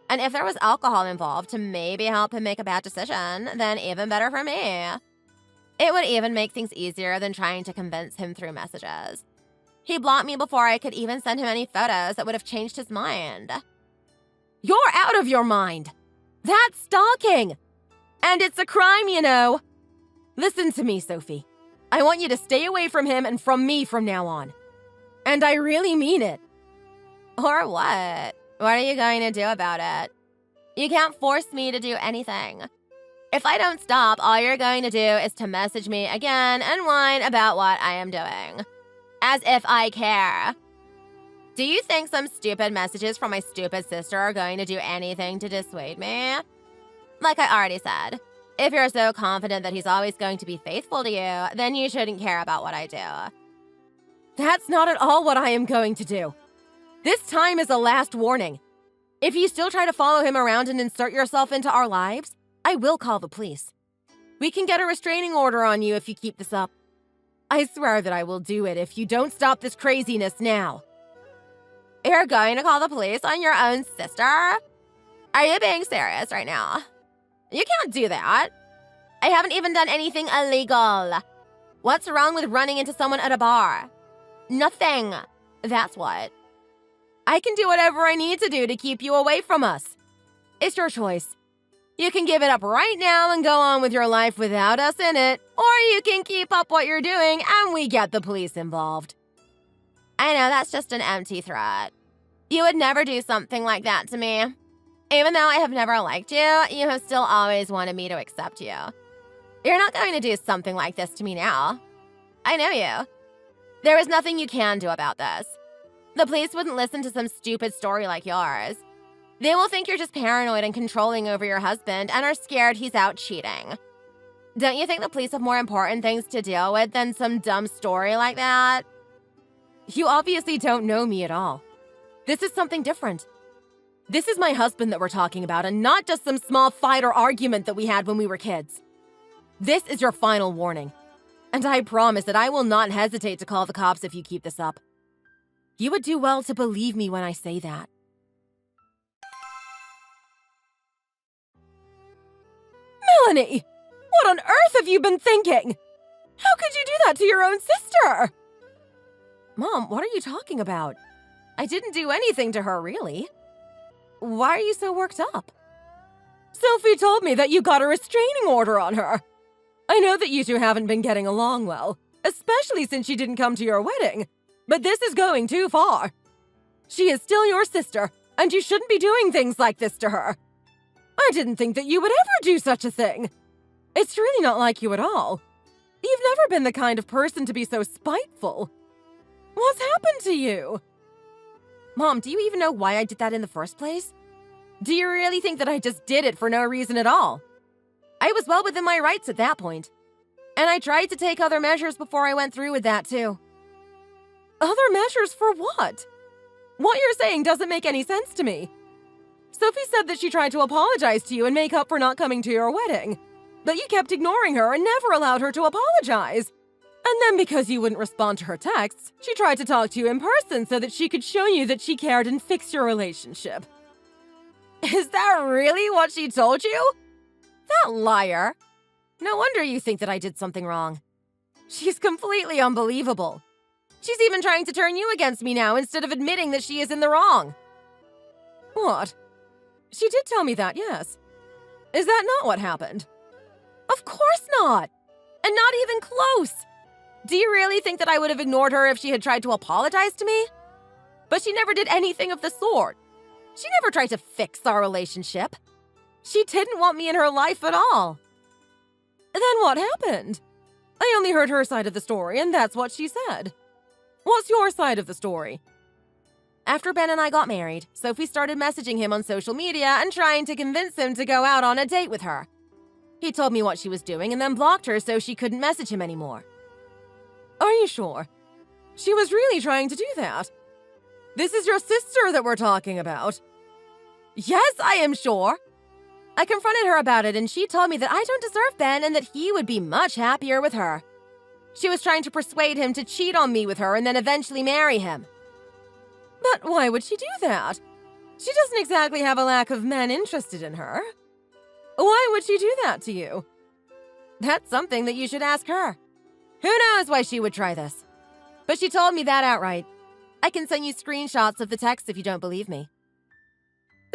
And if there was alcohol involved to maybe help him make a bad decision, then even better for me. It would even make things easier than trying to convince him through messages. He blocked me before I could even send him any photos that would have changed his mind. You're out of your mind! That's stalking! And it's a crime, you know! Listen to me, Sophie. I want you to stay away from him and from me from now on. And I really mean it. Or what? What are you going to do about it? You can't force me to do anything. If I don't stop, all you're going to do is to message me again and whine about what I am doing. As if I care. Do you think some stupid messages from my stupid sister are going to do anything to dissuade me? Like I already said, if you're so confident that he's always going to be faithful to you, then you shouldn't care about what I do. That's not at all what I am going to do. This time is a last warning. If you still try to follow him around and insert yourself into our lives, I will call the police. We can get a restraining order on you if you keep this up. I swear that I will do it if you don't stop this craziness now. You're going to call the police on your own sister? Are you being serious right now? You can't do that. I haven't even done anything illegal. What's wrong with running into someone at a bar? Nothing. That's what. I can do whatever I need to do to keep you away from us. It's your choice. You can give it up right now and go on with your life without us in it, or you can keep up what you're doing and we get the police involved. I know that's just an empty threat. You would never do something like that to me. Even though I have never liked you, you have still always wanted me to accept you. You're not going to do something like this to me now. I know you. There is nothing you can do about this. The police wouldn't listen to some stupid story like yours. They will think you're just paranoid and controlling over your husband and are scared he's out cheating. Don't you think the police have more important things to deal with than some dumb story like that? You obviously don't know me at all. This is something different. This is my husband that we're talking about and not just some small fight or argument that we had when we were kids. This is your final warning. And I promise that I will not hesitate to call the cops if you keep this up. You would do well to believe me when I say that. Melanie! What on earth have you been thinking? How could you do that to your own sister? Mom, what are you talking about? I didn't do anything to her, really. Why are you so worked up? Sophie told me that you got a restraining order on her. I know that you two haven't been getting along well, especially since she didn't come to your wedding, but this is going too far. She is still your sister, and you shouldn't be doing things like this to her. I didn't think that you would ever do such a thing. It's really not like you at all. You've never been the kind of person to be so spiteful. What's happened to you? Mom, do you even know why I did that in the first place? Do you really think that I just did it for no reason at all? I was well within my rights at that point. And I tried to take other measures before I went through with that too. Other measures for what? What you're saying doesn't make any sense to me. Sophie said that she tried to apologize to you and make up for not coming to your wedding. But you kept ignoring her and never allowed her to apologize. And then because you wouldn't respond to her texts, she tried to talk to you in person so that she could show you that she cared and fix your relationship. Is that really what she told you? That liar. No wonder you think that I did something wrong. She's completely unbelievable. She's even trying to turn you against me now instead of admitting that she is in the wrong. What? She did tell me that, yes. Is that not what happened? Of course not! And not even close! Do you really think that I would have ignored her if she had tried to apologize to me? But she never did anything of the sort. She never tried to fix our relationship. She didn't want me in her life at all. Then what happened? I only heard her side of the story, and that's what she said. What's your side of the story? After Ben and I got married, Sophie started messaging him on social media and trying to convince him to go out on a date with her. He told me what she was doing and then blocked her so she couldn't message him anymore. Are you sure? She was really trying to do that. This is your sister that we're talking about. Yes, I am sure. I confronted her about it and she told me that I don't deserve Ben and that he would be much happier with her. She was trying to persuade him to cheat on me with her and then eventually marry him. But why would she do that? She doesn't exactly have a lack of men interested in her. Why would she do that to you? That's something that you should ask her. Who knows why she would try this? But she told me that outright. I can send you screenshots of the text if you don't believe me.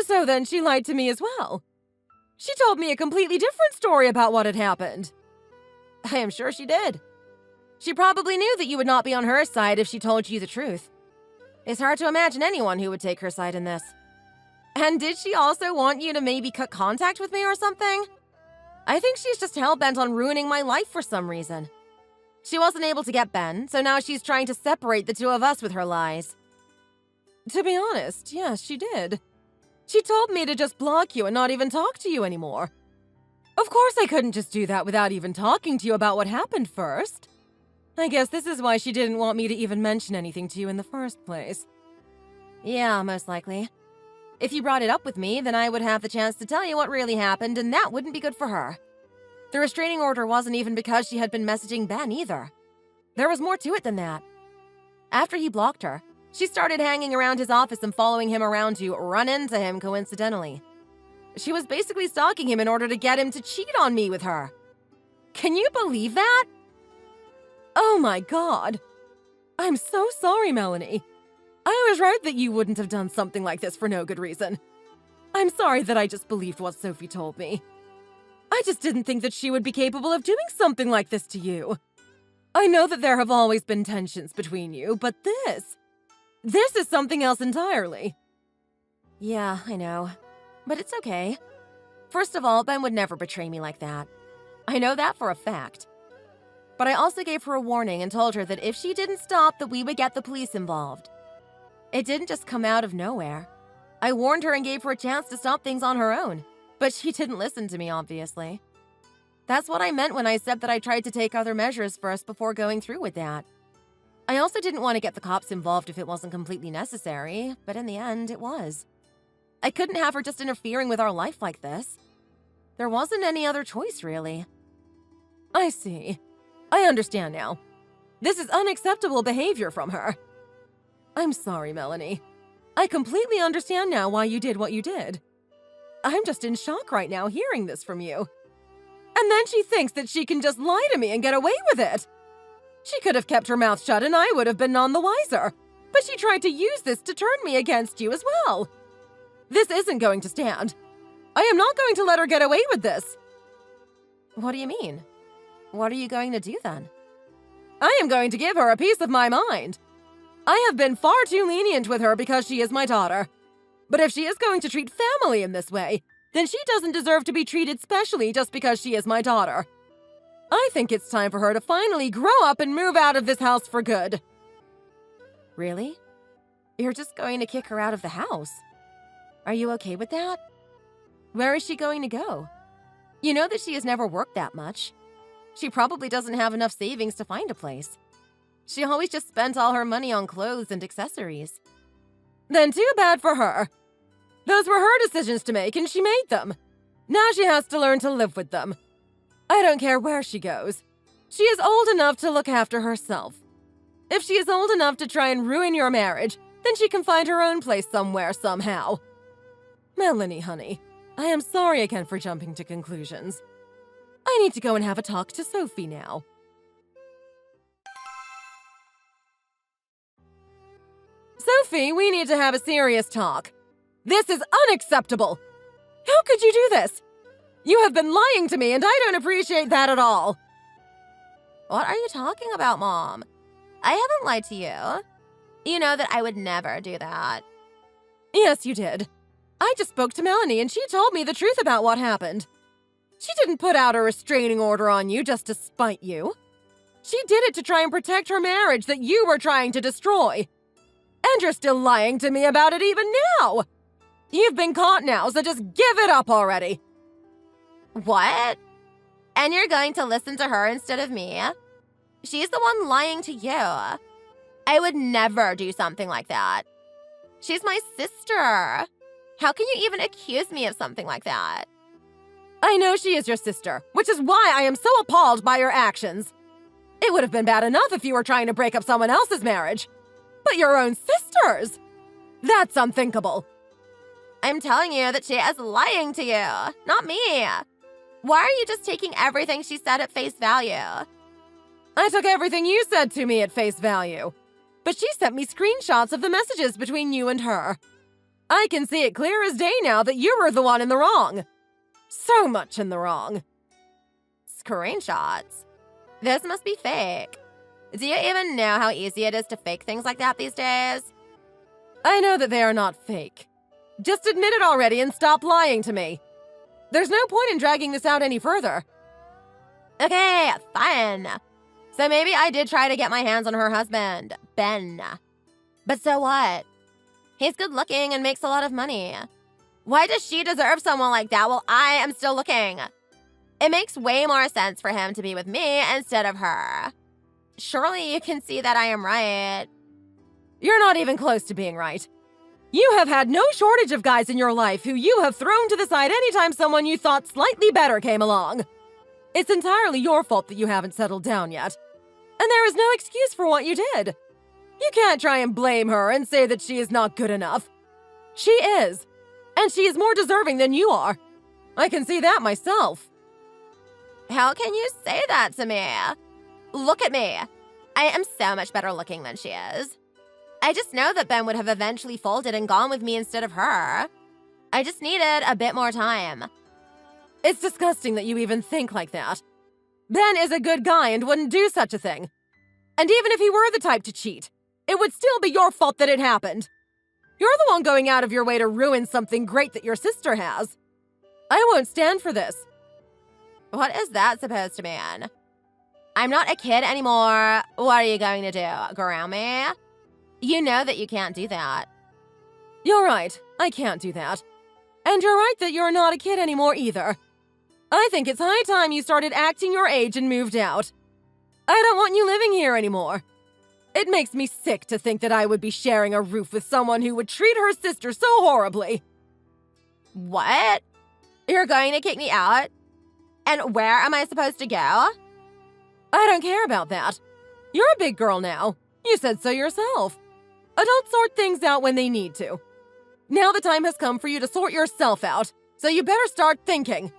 So then she lied to me as well. She told me a completely different story about what had happened. I am sure she did. She probably knew that you would not be on her side if she told you the truth. It's hard to imagine anyone who would take her side in this. And did she also want you to maybe cut contact with me or something? I think she's just hell-bent on ruining my life for some reason. She wasn't able to get Ben, so now she's trying to separate the two of us with her lies. To be honest, yes, she did. She told me to just block you and not even talk to you anymore. Of course I couldn't just do that without even talking to you about what happened first. I guess this is why she didn't want me to even mention anything to you in the first place. Yeah, most likely. If you brought it up with me, then I would have the chance to tell you what really happened, and that wouldn't be good for her. The restraining order wasn't even because she had been messaging Ben either. There was more to it than that. After he blocked her, she started hanging around his office and following him around to run into him coincidentally. She was basically stalking him in order to get him to cheat on me with her. Can you believe that? Oh my God. I'm so sorry, Melanie. I was right that you wouldn't have done something like this for no good reason. I'm sorry that I just believed what Sophie told me. I just didn't think that she would be capable of doing something like this to you. I know that there have always been tensions between you, but this is something else entirely. Yeah, I know. But it's okay. First of all, Ben would never betray me like that. I know that for a fact. But I also gave her a warning and told her that if she didn't stop, that we would get the police involved. It didn't just come out of nowhere. I warned her and gave her a chance to stop things on her own. But she didn't listen to me, obviously. That's what I meant when I said that I tried to take other measures first before going through with that. I also didn't want to get the cops involved if it wasn't completely necessary, but in the end, it was. I couldn't have her just interfering with our life like this. There wasn't any other choice, really. I see. I understand now. This is unacceptable behavior from her. I'm sorry, Melanie. I completely understand now why you did what you did. I'm just in shock right now hearing this from you. And then she thinks that she can just lie to me and get away with it. She could have kept her mouth shut and I would have been none the wiser. But she tried to use this to turn me against you as well. This isn't going to stand. I am not going to let her get away with this. What do you mean? What are you going to do then? I am going to give her a piece of my mind. I have been far too lenient with her because she is my daughter. But if she is going to treat family in this way, then she doesn't deserve to be treated specially just because she is my daughter. I think it's time for her to finally grow up and move out of this house for good. Really? You're just going to kick her out of the house? Are you okay with that? Where is she going to go? You know that she has never worked that much. She probably doesn't have enough savings to find a place. She always just spent all her money on clothes and accessories. Then too bad for her. Those were her decisions to make and she made them. Now she has to learn to live with them. I don't care where she goes. She is old enough to look after herself. If she is old enough to try and ruin your marriage, then she can find her own place somewhere somehow. Melanie, honey, I am sorry again for jumping to conclusions. I need to go and have a talk to Sophie now. Sophie, we need to have a serious talk. This is unacceptable. How could you do this? You have been lying to me, and I don't appreciate that at all. What are you talking about, Mom? I haven't lied to you. You know that I would never do that. Yes, you did. I just spoke to Melanie, and she told me the truth about what happened. She didn't put out a restraining order on you just to spite you. She did it to try and protect her marriage that you were trying to destroy. And you're still lying to me about it even now. You've been caught now, so just give it up already. What? And you're going to listen to her instead of me? She's the one lying to you. I would never do something like that. She's my sister. How can you even accuse me of something like that? I know she is your sister, which is why I am so appalled by your actions. It would have been bad enough if you were trying to break up someone else's marriage. But your own sisters? That's unthinkable. I'm telling you that she is lying to you, not me. Why are you just taking everything she said at face value? I took everything you said to me at face value. But she sent me screenshots of the messages between you and her. I can see it clear as day now that you were the one in the wrong. So much in the wrong. Screenshots? This must be fake. Do you even know how easy it is to fake things like that these days? I know that they are not fake. Just admit it already and stop lying to me. There's no point in dragging this out any further. Okay, fine. So maybe I did try to get my hands on her husband, Ben. But so what? He's good looking and makes a lot of money. Why does she deserve someone like that while I am still looking? It makes way more sense for him to be with me instead of her. Surely you can see that I am right. You're not even close to being right. You have had no shortage of guys in your life who you have thrown to the side anytime someone you thought slightly better came along. It's entirely your fault that you haven't settled down yet. And there is no excuse for what you did. You can't try and blame her and say that she is not good enough. She is. And she is more deserving than you are. I can see that myself. How can you say that to me? Look at me. I am so much better looking than she is. I just know that Ben would have eventually folded and gone with me instead of her. I just needed a bit more time. It's disgusting that you even think like that. Ben is a good guy and wouldn't do such a thing. And even if he were the type to cheat, it would still be your fault that it happened. You're the one going out of your way to ruin something great that your sister has. I won't stand for this. What is that supposed to mean? I'm not a kid anymore. What are you going to do? Ground me? You know that you can't do that. You're right. I can't do that. And you're right that you're not a kid anymore either. I think it's high time you started acting your age and moved out. I don't want you living here anymore. It makes me sick to think that I would be sharing a roof with someone who would treat her sister so horribly. What? You're going to kick me out? And where am I supposed to go? I don't care about that. You're a big girl now. You said so yourself. Adults sort things out when they need to. Now the time has come for you to sort yourself out, so you better start thinking.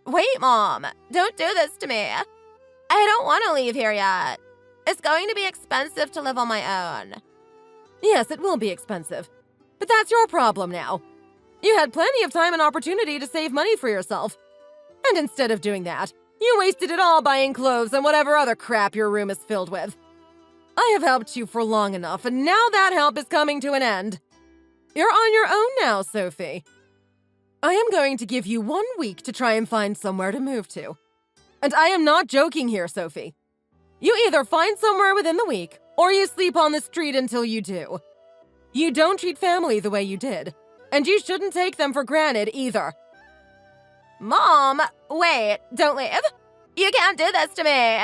Wait, Mom. Don't do this to me. I don't want to leave here yet. It's going to be expensive to live on my own. Yes, it will be expensive. But that's your problem now. You had plenty of time and opportunity to save money for yourself. And instead of doing that, you wasted it all buying clothes and whatever other crap your room is filled with. I have helped you for long enough, and now that help is coming to an end. You're on your own now, Sophie. I am going to give you 1 week to try and find somewhere to move to. And I am not joking here, Sophie. You either find somewhere within the week, or you sleep on the street until you do. You don't treat family the way you did, and you shouldn't take them for granted either. Mom, wait, don't leave. You can't do this to me.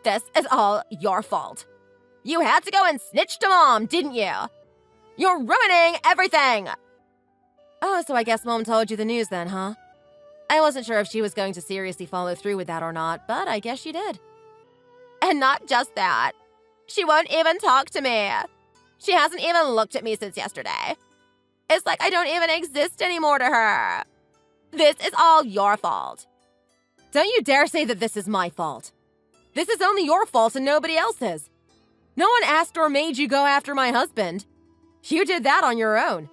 This is all your fault. You had to go and snitch to Mom, didn't you? You're ruining everything. Oh, so I guess Mom told you the news then, huh? I wasn't sure if she was going to seriously follow through with that or not, but I guess she did. And not just that. She won't even talk to me. She hasn't even looked at me since yesterday. It's like I don't even exist anymore to her. This is all your fault. Don't you dare say that this is my fault. This is only your fault and nobody else's. No one asked or made you go after my husband. You did that on your own.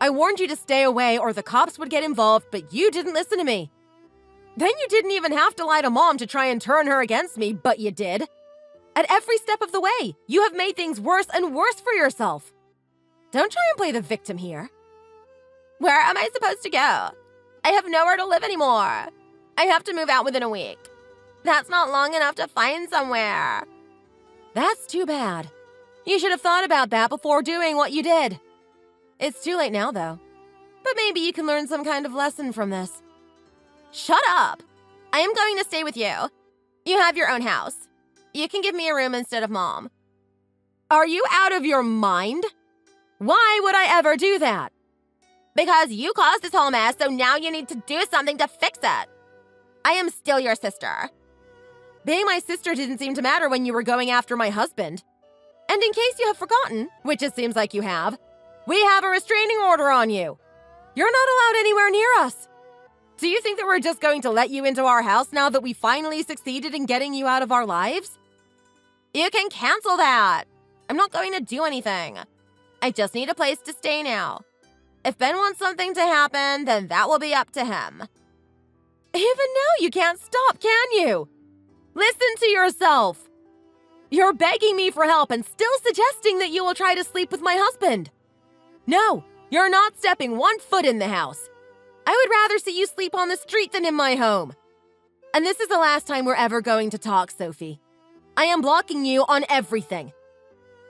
I warned you to stay away or the cops would get involved, but you didn't listen to me. Then you didn't even have to lie to Mom to try and turn her against me, but you did. At every step of the way, you have made things worse and worse for yourself. Don't try and play the victim here. Where am I supposed to go? I have nowhere to live anymore. I have to move out within a week. That's not long enough to find somewhere. That's too bad. You should have thought about that before doing what you did. It's too late now, though. But maybe you can learn some kind of lesson from this. Shut up! I am going to stay with you. You have your own house. You can give me a room instead of Mom. Are you out of your mind? Why would I ever do that? Because you caused this whole mess, so now you need to do something to fix it. I am still your sister. Being my sister didn't seem to matter when you were going after my husband. And in case you have forgotten, which it seems like you have, we have a restraining order on you. You're not allowed anywhere near us. Do you think that we're just going to let you into our house now that we finally succeeded in getting you out of our lives? You can cancel that. I'm not going to do anything. I just need a place to stay now. If Ben wants something to happen, then that will be up to him. Even now you can't stop, can you? Listen to yourself. You're begging me for help and still suggesting that you will try to sleep with my husband. No, you're not stepping 1 foot in the house. I would rather see you sleep on the street than in my home. And this is the last time we're ever going to talk, Sophie. I am blocking you on everything.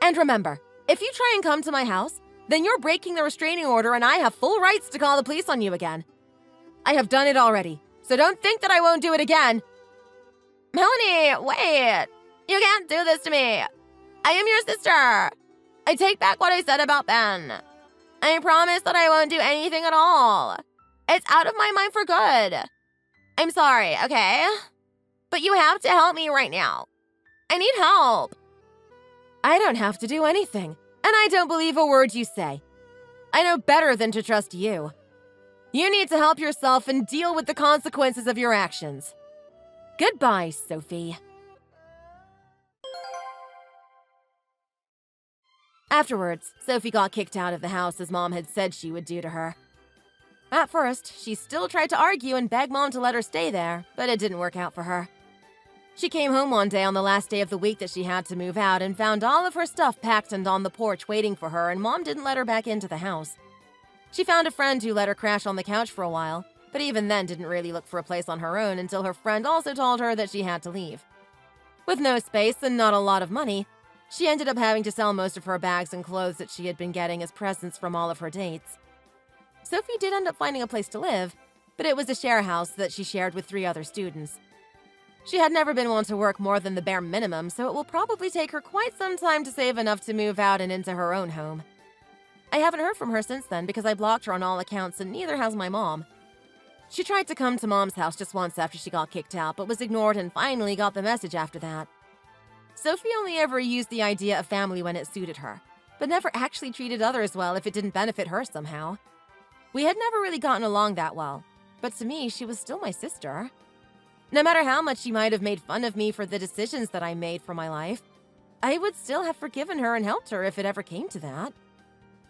And remember, if you try and come to my house, then you're breaking the restraining order and I have full rights to call the police on you again. I have done it already, so don't think that I won't do it again. Melanie, wait. You can't do this to me. I am your sister. I take back what I said about Ben. I promise that I won't do anything at all. It's out of my mind for good. I'm sorry, okay? But you have to help me right now. I need help. I don't have to do anything, and I don't believe a word you say. I know better than to trust you. You need to help yourself and deal with the consequences of your actions. Goodbye, Sophie. Afterwards, Sophie got kicked out of the house as Mom had said she would do to her. At first, she still tried to argue and beg Mom to let her stay there, but it didn't work out for her. She came home one day on the last day of the week that she had to move out and found all of her stuff packed and on the porch waiting for her, and Mom didn't let her back into the house. She found a friend who let her crash on the couch for a while, but even then didn't really look for a place on her own until her friend also told her that she had to leave. With no space and not a lot of money, she ended up having to sell most of her bags and clothes that she had been getting as presents from all of her dates. Sophie did end up finding a place to live, but it was a share house that she shared with 3 other students. She had never been one to work more than the bare minimum, so it will probably take her quite some time to save enough to move out and into her own home. I haven't heard from her since then because I blocked her on all accounts, and neither has my mom. She tried to come to Mom's house just once after she got kicked out, but was ignored and finally got the message after that. Sophie only ever used the idea of family when it suited her, but never actually treated others well if it didn't benefit her somehow. We had never really gotten along that well, but to me, she was still my sister. No matter how much she might have made fun of me for the decisions that I made for my life, I would still have forgiven her and helped her if it ever came to that.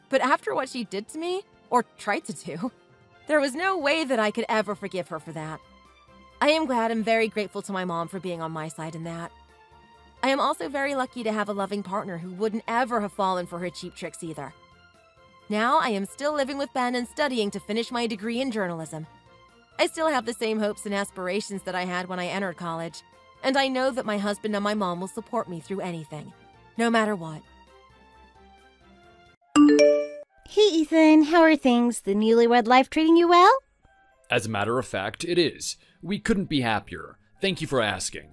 But after what she did to me, or tried to do, there was no way that I could ever forgive her for that. I am glad and very grateful to my mom for being on my side in that. I am also very lucky to have a loving partner who wouldn't ever have fallen for her cheap tricks either. Now I am still living with Ben and studying to finish my degree in journalism. I still have the same hopes and aspirations that I had when I entered college, and I know that my husband and my mom will support me through anything, no matter what. Hey Ethan, how are things? The newlywed life treating you well? As a matter of fact, it is. We couldn't be happier. Thank you for asking.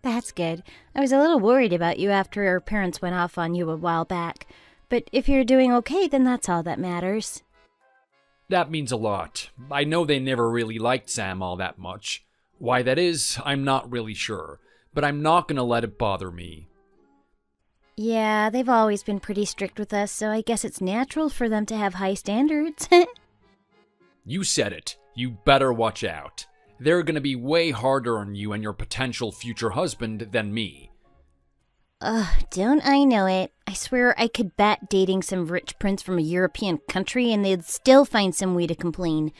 That's good. I was a little worried about you after your parents went off on you a while back. But if you're doing okay, then that's all that matters. That means a lot. I know they never really liked Sam all that much. Why that is, I'm not really sure. But I'm not gonna let it bother me. Yeah, they've always been pretty strict with us, so I guess it's natural for them to have high standards. You said it. You better watch out. they're gonna be way harder on you and your potential future husband than me. Ugh, don't I know it. I swear I could bet dating some rich prince from a European country and they'd still find some way to complain.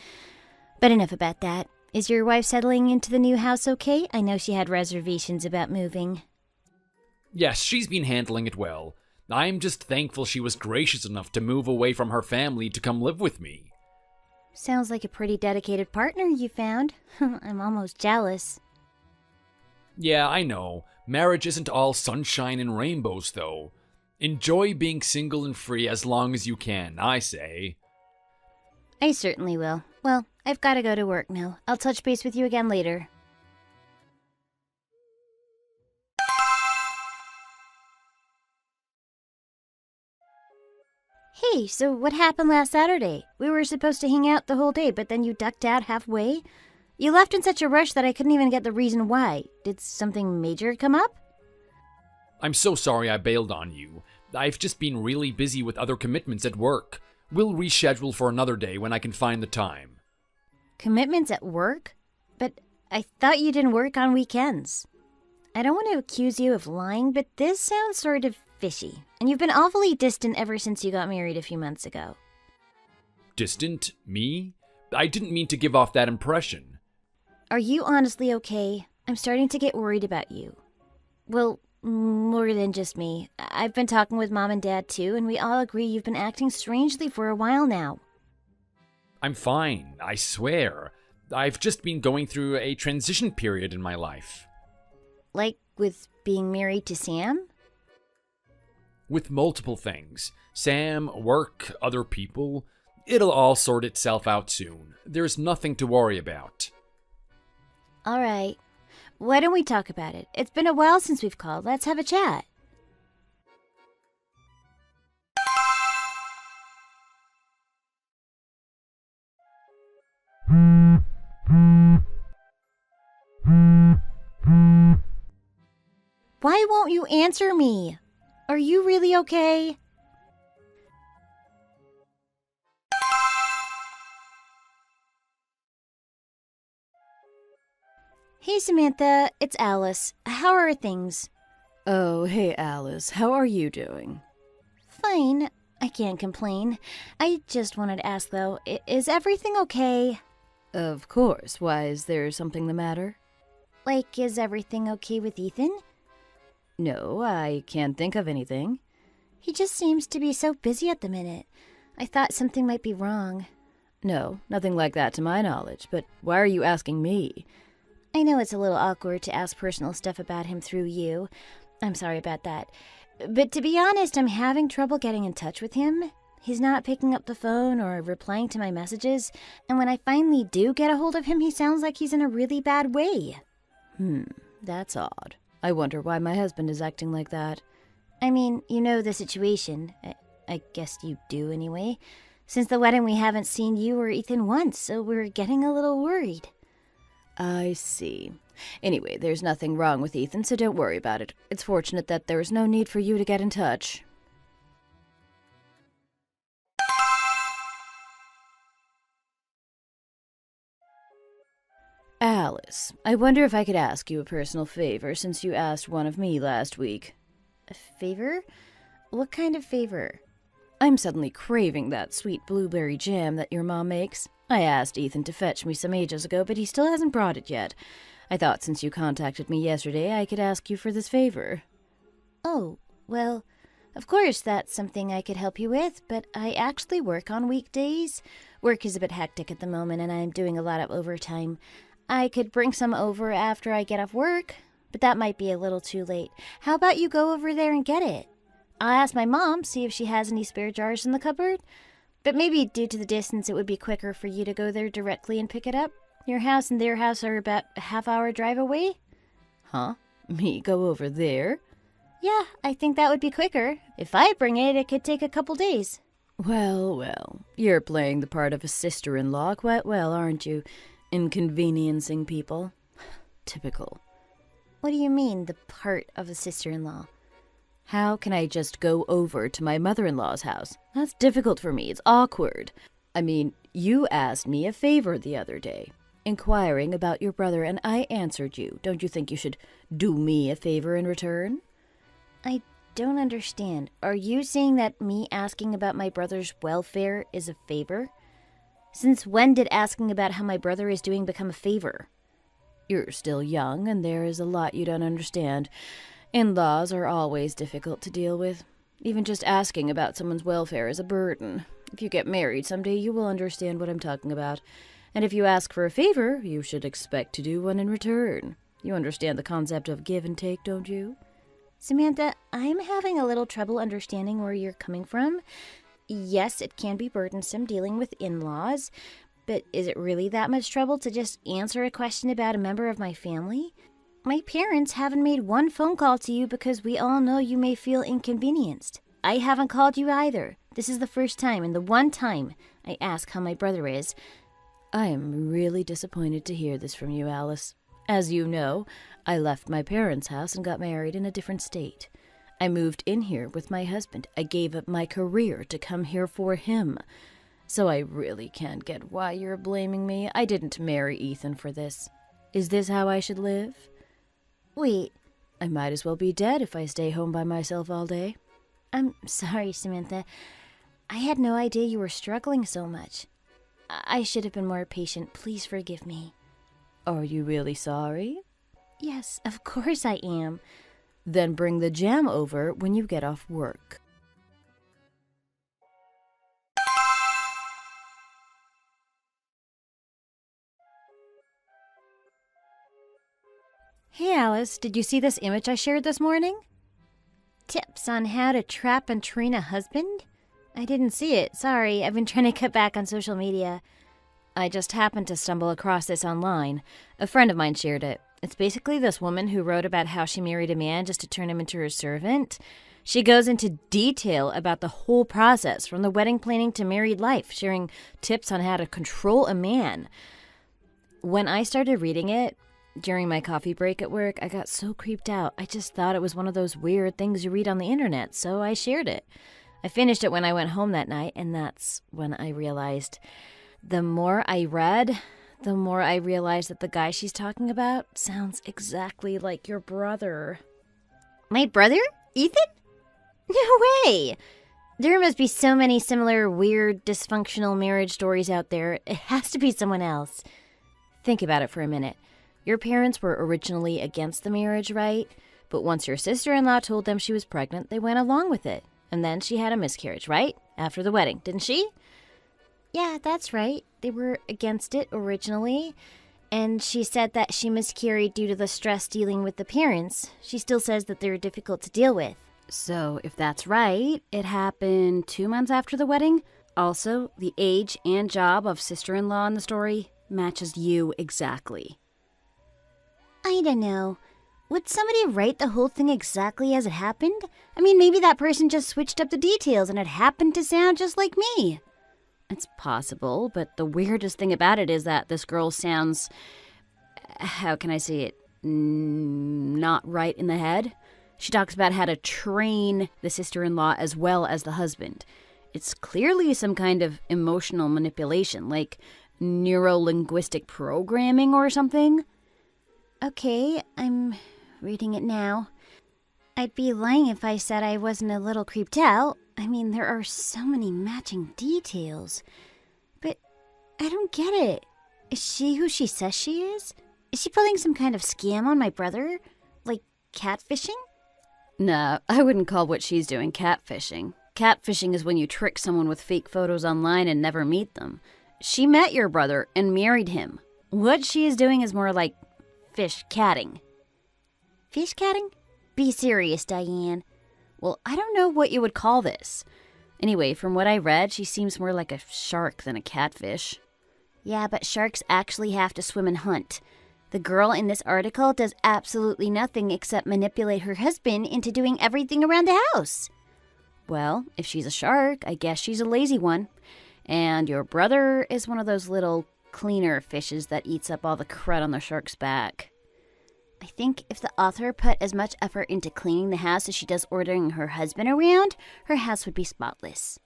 But enough about that. Is your wife settling into the new house okay? I know she had reservations about moving. Yes, she's been handling it well. I'm just thankful she was gracious enough to move away from her family to come live with me. Sounds like a pretty dedicated partner you found. I'm almost jealous. Yeah, I know. Marriage isn't all sunshine and rainbows, though. Enjoy being single and free as long as you can, I say. I certainly will. Well, I've got to go to work now. I'll touch base with you again later. Hey, so what happened last Saturday? We were supposed to hang out the whole day, but then you ducked out halfway? You left in such a rush that I couldn't even get the reason why. Did something major come up? I'm so sorry I bailed on you. I've just been really busy with other commitments at work. We'll reschedule for another day when I can find the time. Commitments at work? But I thought you didn't work on weekends. I don't want to accuse you of lying, but this sounds sort of fishy. And you've been awfully distant ever since you got married a few months ago. Distant? Me? I didn't mean to give off that impression. Are you honestly okay? I'm starting to get worried about you. Well, more than just me. I've been talking with Mom and Dad too, and we all agree you've been acting strangely for a while now. I'm fine, I swear. I've just been going through a transition period in my life. Like with being married to Sam? With multiple things. Sam, work, other people. It'll all sort itself out soon. There's nothing to worry about. All right. Why don't we talk about it? It's been a while since we've called. Let's have a chat. Why won't you answer me? Are you really okay? Hey Samantha, it's Alice. How are things? Oh, hey Alice, how are you doing? Fine. I can't complain. I just wanted to ask though, is everything okay? Of course. Why, is there something the matter? Like, is everything okay with Ethan? No, I can't think of anything. He just seems to be so busy at the minute. I thought something might be wrong. No, nothing like that to my knowledge, but why are you asking me? I know it's a little awkward to ask personal stuff about him through you. I'm sorry about that. But to be honest, I'm having trouble getting in touch with him. He's not picking up the phone or replying to my messages, and when I finally do get a hold of him, he sounds like he's in a really bad way. That's odd. I wonder why my husband is acting like that. I mean, you know the situation. I guess you do anyway. Since the wedding, we haven't seen you or Ethan once, so we're getting a little worried. I see. Anyway, there's nothing wrong with Ethan, so don't worry about it. It's fortunate that there is no need for you to get in touch. Alice, I wonder if I could ask you a personal favor since you asked one of me last week. A favor? What kind of favor? I'm suddenly craving that sweet blueberry jam that your mom makes. I asked Ethan to fetch me some ages ago, but he still hasn't brought it yet. I thought since you contacted me yesterday, I could ask you for this favor. Oh, well, of course that's something I could help you with, but I actually work on weekdays. Work is a bit hectic at the moment, and I'm doing a lot of overtime. I could bring some over after I get off work, but that might be a little too late. How about you go over there and get it? I'll ask my mom, see if she has any spare jars in the cupboard. But maybe due to the distance, it would be quicker for you to go there directly and pick it up. Your house and their house are about a half-hour drive away. Huh? Me go over there? Yeah, I think that would be quicker. If I bring it, it could take a couple days. Well, you're playing the part of a sister-in-law quite well, aren't you? Inconveniencing people. Typical. What do you mean, the part of a sister-in-law? How can I just go over to my mother-in-law's house? That's difficult for me. It's awkward. I mean, you asked me a favor the other day. inquiring about your brother, and I answered you. Don't you think you should do me a favor in return? I don't understand. Are you saying that me asking about my brother's welfare is a favor? Since when did asking about how my brother is doing become a favor? You're still young, and there is a lot you don't understand. In-laws are always difficult to deal with. Even just asking about someone's welfare is a burden. If you get married someday, you will understand what I'm talking about. And if you ask for a favor, you should expect to do one in return. You understand the concept of give and take, don't you? Samantha, I'm having a little trouble understanding where you're coming from. Yes, it can be burdensome dealing with in-laws, but is it really that much trouble to just answer a question about a member of my family? My parents haven't made one phone call to you because we all know you may feel inconvenienced. I haven't called you either. This is the first time and the one time I ask how my brother is. I am really disappointed to hear this from you, Alice. As you know, I left my parents' house and got married in a different state. I moved in here with my husband. I gave up my career to come here for him. So I really can't get why you're blaming me. I didn't marry Ethan for this. Is this how I should live? Wait, I might as well be dead if I stay home by myself all day. I'm sorry, Samantha. I had no idea you were struggling so much. I should have been more patient. Please forgive me. Are you really sorry? Yes, of course I am. Then bring the jam over when you get off work. Hey Alice, did you see this image I shared this morning? Tips on how to trap and train a husband? I didn't see it. Sorry, I've been trying to cut back on social media. I just happened to stumble across this online. A friend of mine shared it. It's basically this woman who wrote about how she married a man just to turn him into her servant. She goes into detail about the whole process, from the wedding planning to married life, sharing tips on how to control a man. When I started reading it, during my coffee break at work, I got so creeped out. I just thought it was one of those weird things you read on the internet, so I shared it. I finished it when I went home that night, and that's when I realized. The more I read, the more I realized that the guy she's talking about sounds exactly like your brother. My brother? Ethan? No way! There must be so many similar weird, dysfunctional marriage stories out there. It has to be someone else. Think about it for a minute. Your parents were originally against the marriage, right? But once your sister-in-law told them she was pregnant, they went along with it. And then she had a miscarriage, right? After the wedding, didn't she? Yeah, that's right. They were against it originally. And she said that she miscarried due to the stress dealing with the parents. She still says that they're difficult to deal with. So, if that's right, it happened 2 months after the wedding? Also, the age and job of sister-in-law in the story matches you exactly. I don't know. Would somebody write the whole thing exactly as it happened? I mean, maybe that person just switched up the details and it happened to sound just like me. It's possible, but the weirdest thing about it is that this girl sounds, how can I say it, not right in the head. She talks about how to train the sister-in-law as well as the husband. It's clearly some kind of emotional manipulation, like neuro-linguistic programming or something. Okay, I'm reading it now. I'd be lying if I said I wasn't a little creeped out. I mean, there are so many matching details. But I don't get it. Is she who she says she is? Is she pulling some kind of scam on my brother? Like catfishing? No, I wouldn't call what she's doing catfishing. Catfishing is when you trick someone with fake photos online and never meet them. She met your brother and married him. What she is doing is more like fish catting. Fish catting? Be serious, Diane. Well, I don't know what you would call this. Anyway, from what I read, she seems more like a shark than a catfish. Yeah, but sharks actually have to swim and hunt. The girl in this article does absolutely nothing except manipulate her husband into doing everything around the house. Well, if she's a shark, I guess she's a lazy one. And your brother is one of those little cleaner fishes that eats up all the crud on the shark's back. I think if the author put as much effort into cleaning the house as she does ordering her husband around, her house would be spotless.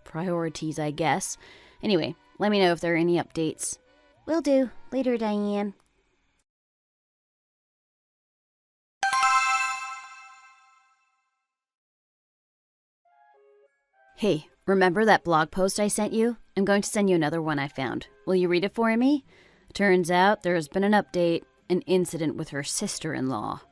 Priorities, I guess. Anyway, let me know if there are any updates. Will do. Later, Diane. Hey, remember that blog post I sent you? I'm going to send you another one I found. Will you read it for me? Turns out there has been an update, an incident with her sister-in-law.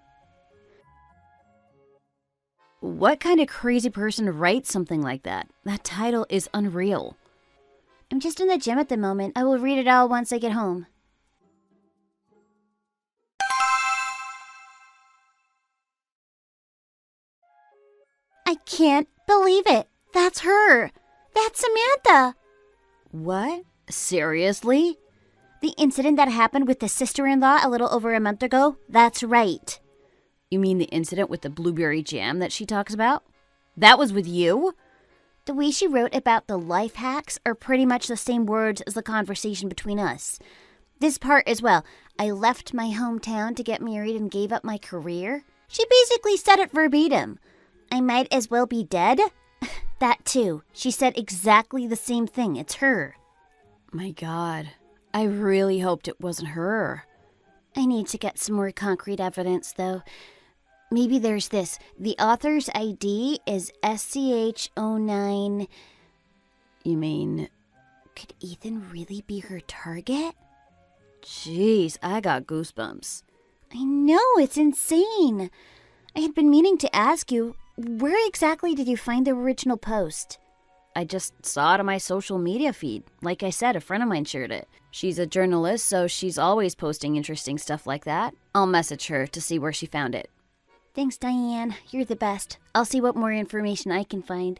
What kind of crazy person writes something like that? That title is unreal. I'm just in the gym at the moment. I will read it all once I get home. I can't believe it. That's her. That's Samantha. What? Seriously? The incident that happened with the sister-in-law a little over a month ago? That's right. You mean the incident with the blueberry jam that she talks about? That was with you? The way she wrote about the life hacks are pretty much the same words as the conversation between us. This part as well. I left my hometown to get married and gave up my career. She basically said it verbatim. I might as well be dead. That too. She said exactly the same thing. It's her. My God. I really hoped it wasn't her. I need to get some more concrete evidence, though. Maybe there's this. The author's ID is SCH09. You mean... Could Ethan really be her target? Jeez, I got goosebumps. I know, it's insane. I had been meaning to ask you, where exactly did you find the original post? I just saw it on my social media feed. Like I said, a friend of mine shared it. She's a journalist, so she's always posting interesting stuff like that. I'll message her to see where she found it. Thanks, Diane. You're the best. I'll see what more information I can find.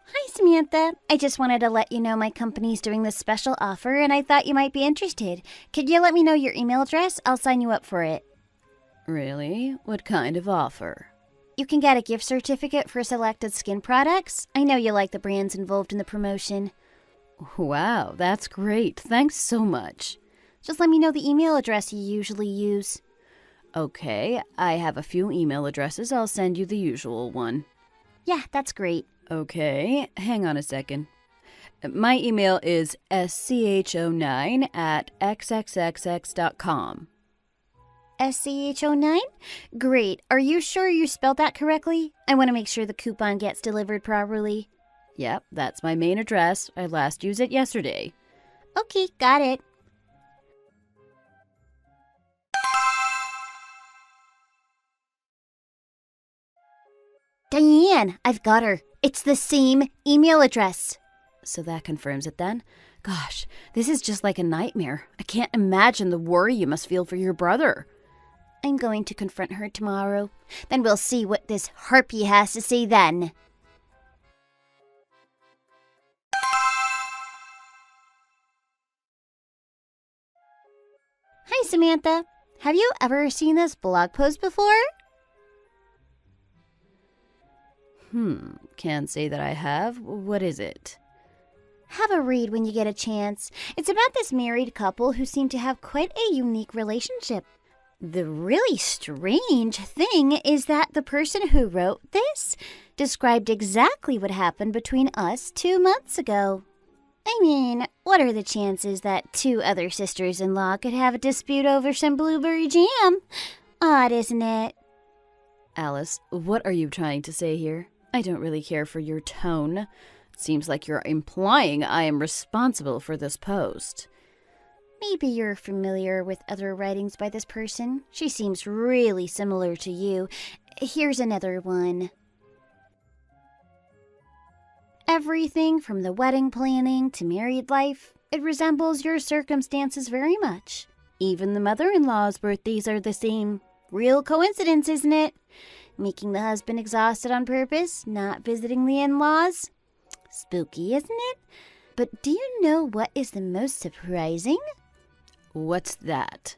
Hi, Samantha. I just wanted to let you know my company's doing this special offer, and I thought you might be interested. Could you let me know your email address? I'll sign you up for it. Really? What kind of offer? You can get a gift certificate for selected skin products. I know you like the brands involved in the promotion. Wow, that's great. Thanks so much. Just let me know the email address you usually use. Okay, I have a few email addresses. I'll send you the usual one. Yeah, that's great. Okay, hang on a second. My email is sch09@xxxx.com. SCH09? Great. Are you sure you spelled that correctly? I want to make sure the coupon gets delivered properly. Yep, that's my main address. I last used it yesterday. Okay, got it. Diane, I've got her. It's the same email address. So that confirms it then? Gosh, this is just like a nightmare. I can't imagine the worry you must feel for your brother. I'm going to confront her tomorrow. Then we'll see what this harpy has to say then. Hi, Samantha. Have you ever seen this blog post before? Can't say that I have. What is it? Have a read when you get a chance. It's about this married couple who seem to have quite a unique relationship. The really strange thing is that the person who wrote this described exactly what happened between us 2 months ago. I mean, what are the chances that 2 other sisters-in-law could have a dispute over some blueberry jam? Odd, isn't it? Alice, what are you trying to say here? I don't really care for your tone. It seems like you're implying I am responsible for this post. Maybe you're familiar with other writings by this person. She seems really similar to you. Here's another one. Everything from the wedding planning to married life, it resembles your circumstances very much. Even the mother-in-law's birthdays are the same. Real coincidence, isn't it? Making the husband exhausted on purpose, not visiting the in-laws. Spooky, isn't it? But do you know what is the most surprising? What's that?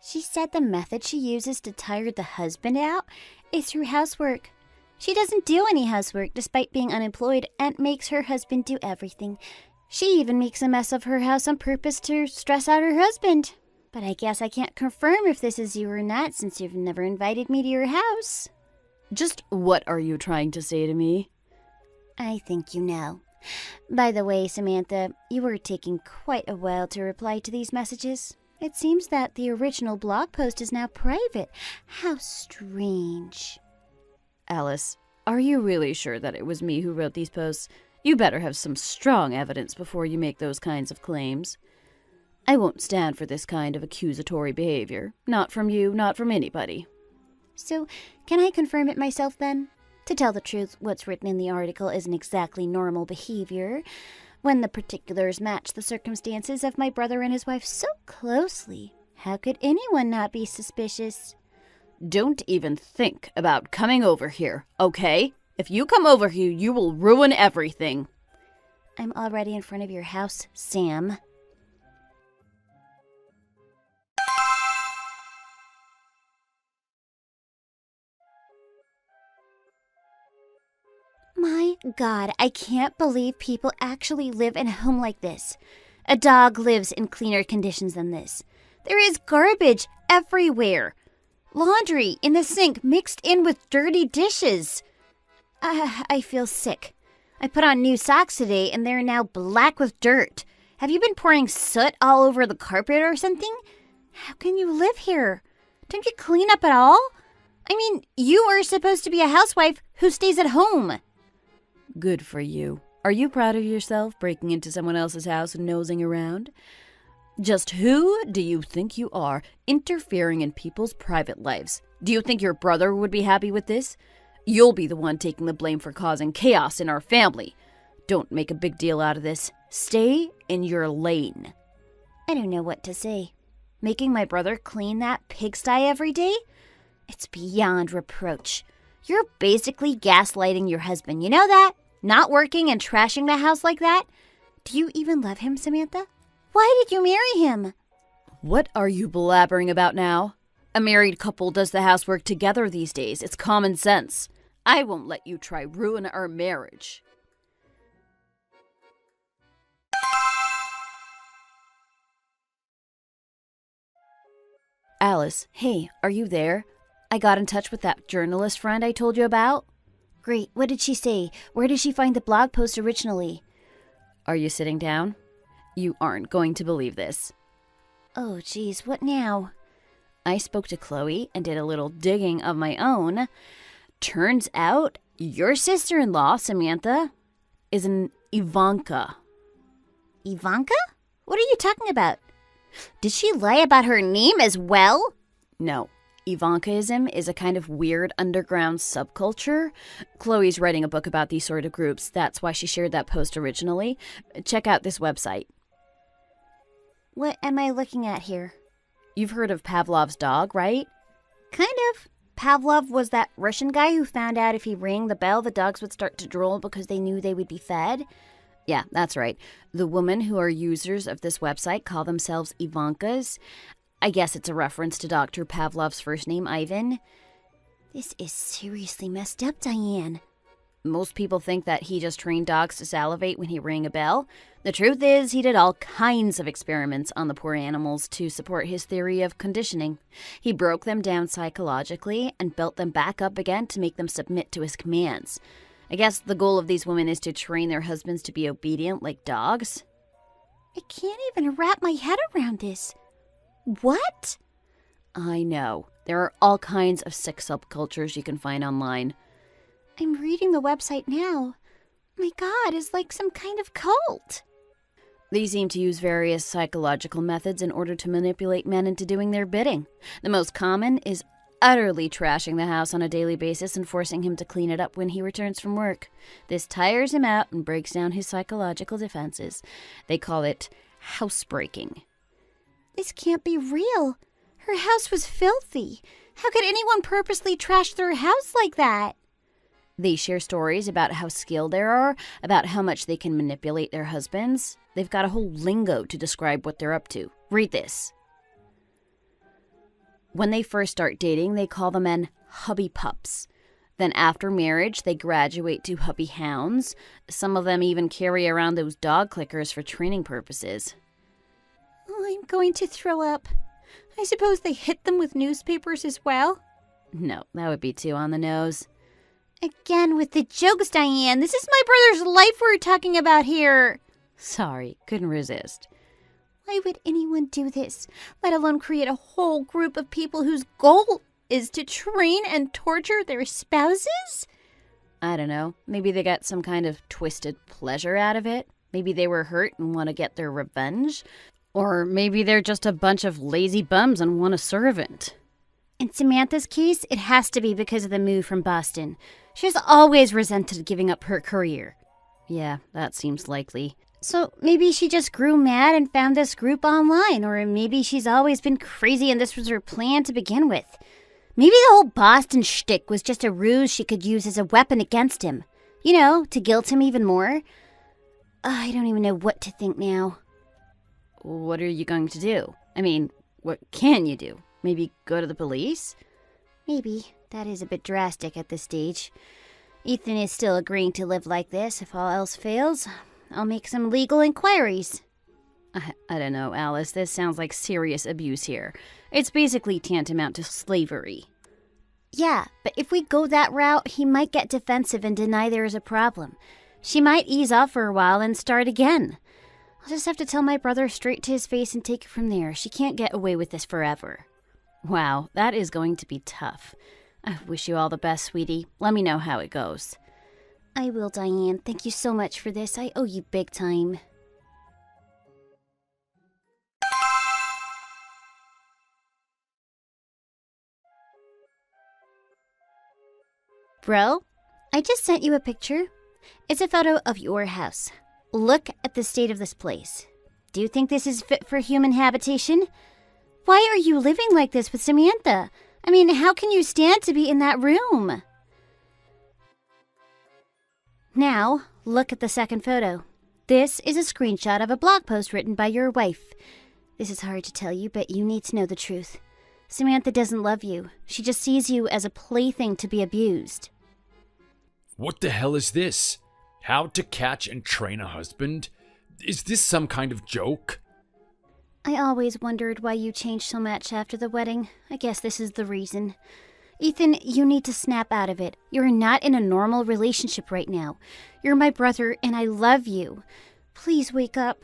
She said the method she uses to tire the husband out is through housework. She doesn't do any housework despite being unemployed and makes her husband do everything. She even makes a mess of her house on purpose to stress out her husband. But I guess I can't confirm if this is you or not since you've never invited me to your house. Just what are you trying to say to me? I think you know. By the way, Samantha, you were taking quite a while to reply to these messages. It seems that the original blog post is now private. How strange. Alice, are you really sure that it was me who wrote these posts? You better have some strong evidence before you make those kinds of claims. I won't stand for this kind of accusatory behavior. Not from you, not from anybody. So, can I confirm it myself then? To tell the truth, what's written in the article isn't exactly normal behavior. When the particulars match the circumstances of my brother and his wife so closely, how could anyone not be suspicious? Don't even think about coming over here, okay? If you come over here, you will ruin everything. I'm already in front of your house, Sam. My God, I can't believe people actually live in a home like this. A dog lives in cleaner conditions than this. There is garbage everywhere. Laundry in the sink mixed in with dirty dishes. I feel sick. I put on new socks today and they're now black with dirt. Have you been pouring soot all over the carpet or something? How can you live here? Don't you clean up at all? I mean, you are supposed to be a housewife who stays at home. Good for you. Are you proud of yourself breaking into someone else's house and nosing around? Just who do you think you are, interfering in people's private lives? Do you think your brother would be happy with this? You'll be the one taking the blame for causing chaos in our family. Don't make a big deal out of this. Stay in your lane. I don't know what to say. Making my brother clean that pigsty every day? It's beyond reproach. You're basically gaslighting your husband, you know that? Not working and trashing the house like that? Do you even love him, Samantha? Why did you marry him? What are you blabbering about now? A married couple does the housework together these days. It's common sense. I won't let you try ruin our marriage. Alice, hey, are you there? I got in touch with that journalist friend I told you about. Great, what did she say? Where did she find the blog post originally? Are you sitting down? You aren't going to believe this. Oh, geez, what now? I spoke to Chloe and did a little digging of my own. Turns out your sister-in-law, Samantha, is an Ivanka. Ivanka? What are you talking about? Did she lie about her name as well? No. Ivankaism is a kind of weird underground subculture. Chloe's writing a book about these sort of groups. That's why she shared that post originally. Check out this website. What am I looking at here? You've heard of Pavlov's dog, right? Kind of. Pavlov was that Russian guy who found out if he rang the bell, the dogs would start to drool because they knew they would be fed. Yeah, that's right. The women who are users of this website call themselves Ivankas. I guess it's a reference to Dr. Pavlov's first name, Ivan. This is seriously messed up, Diane. Most people think that he just trained dogs to salivate when he rang a bell. The truth is, he did all kinds of experiments on the poor animals to support his theory of conditioning. He broke them down psychologically and built them back up again to make them submit to his commands. I guess the goal of these women is to train their husbands to be obedient like dogs. I can't even wrap my head around this. What? I know. There are all kinds of sick subcultures you can find online. I'm reading the website now. My God, it's like some kind of cult. They seem to use various psychological methods in order to manipulate men into doing their bidding. The most common is utterly trashing the house on a daily basis and forcing him to clean it up when he returns from work. This tires him out and breaks down his psychological defenses. They call it housebreaking. This can't be real. Her house was filthy. How could anyone purposely trash their house like that? They share stories about how skilled they are, about how much they can manipulate their husbands. They've got a whole lingo to describe what they're up to. Read this. When they first start dating, they call the men hubby pups. Then after marriage, they graduate to hubby hounds. Some of them even carry around those dog clickers for training purposes. Oh, I'm going to throw up. I suppose they hit them with newspapers as well? No, that would be too on the nose. Again with the jokes, Diane. This is my brother's life we're talking about here. Sorry, couldn't resist. Why would anyone do this, let alone create a whole group of people whose goal is to train and torture their spouses? I don't know. Maybe they got some kind of twisted pleasure out of it. Maybe they were hurt and want to get their revenge. Or maybe they're just a bunch of lazy bums and want a servant. In Samantha's case, it has to be because of the move from Boston. She's always resented giving up her career. Yeah, that seems likely. So maybe she just grew mad and found this group online, or maybe she's always been crazy and this was her plan to begin with. Maybe the whole Boston shtick was just a ruse she could use as a weapon against him. You know, to guilt him even more. I don't even know what to think now. What are you going to do? I mean, what can you do? Maybe go to the police? Maybe. That is a bit drastic at this stage. Ethan is still agreeing to live like this if all else fails. I'll make some legal inquiries. I don't know, Alice. This sounds like serious abuse here. It's basically tantamount to slavery. Yeah, but if we go that route, he might get defensive and deny there is a problem. She might ease off for a while and start again. I'll just have to tell my brother straight to his face and take it from there. She can't get away with this forever. Wow, that is going to be tough. I wish you all the best, sweetie. Let me know how it goes. I will, Diane. Thank you so much for this. I owe you big time. Bro, I just sent you a picture. It's a photo of your house. Look at the state of this place. Do you think this is fit for human habitation? Why are you living like this with Samantha? I mean, how can you stand to be in that room? Now, look at the second photo. This is a screenshot of a blog post written by your wife. This is hard to tell you, but you need to know the truth. Samantha doesn't love you. She just sees you as a plaything to be abused. What the hell is this? How to catch and train a husband? Is this some kind of joke? I always wondered why you changed so much after the wedding. I guess this is the reason. Ethan, you need to snap out of it. You're not in a normal relationship right now. You're my brother, and I love you. Please wake up.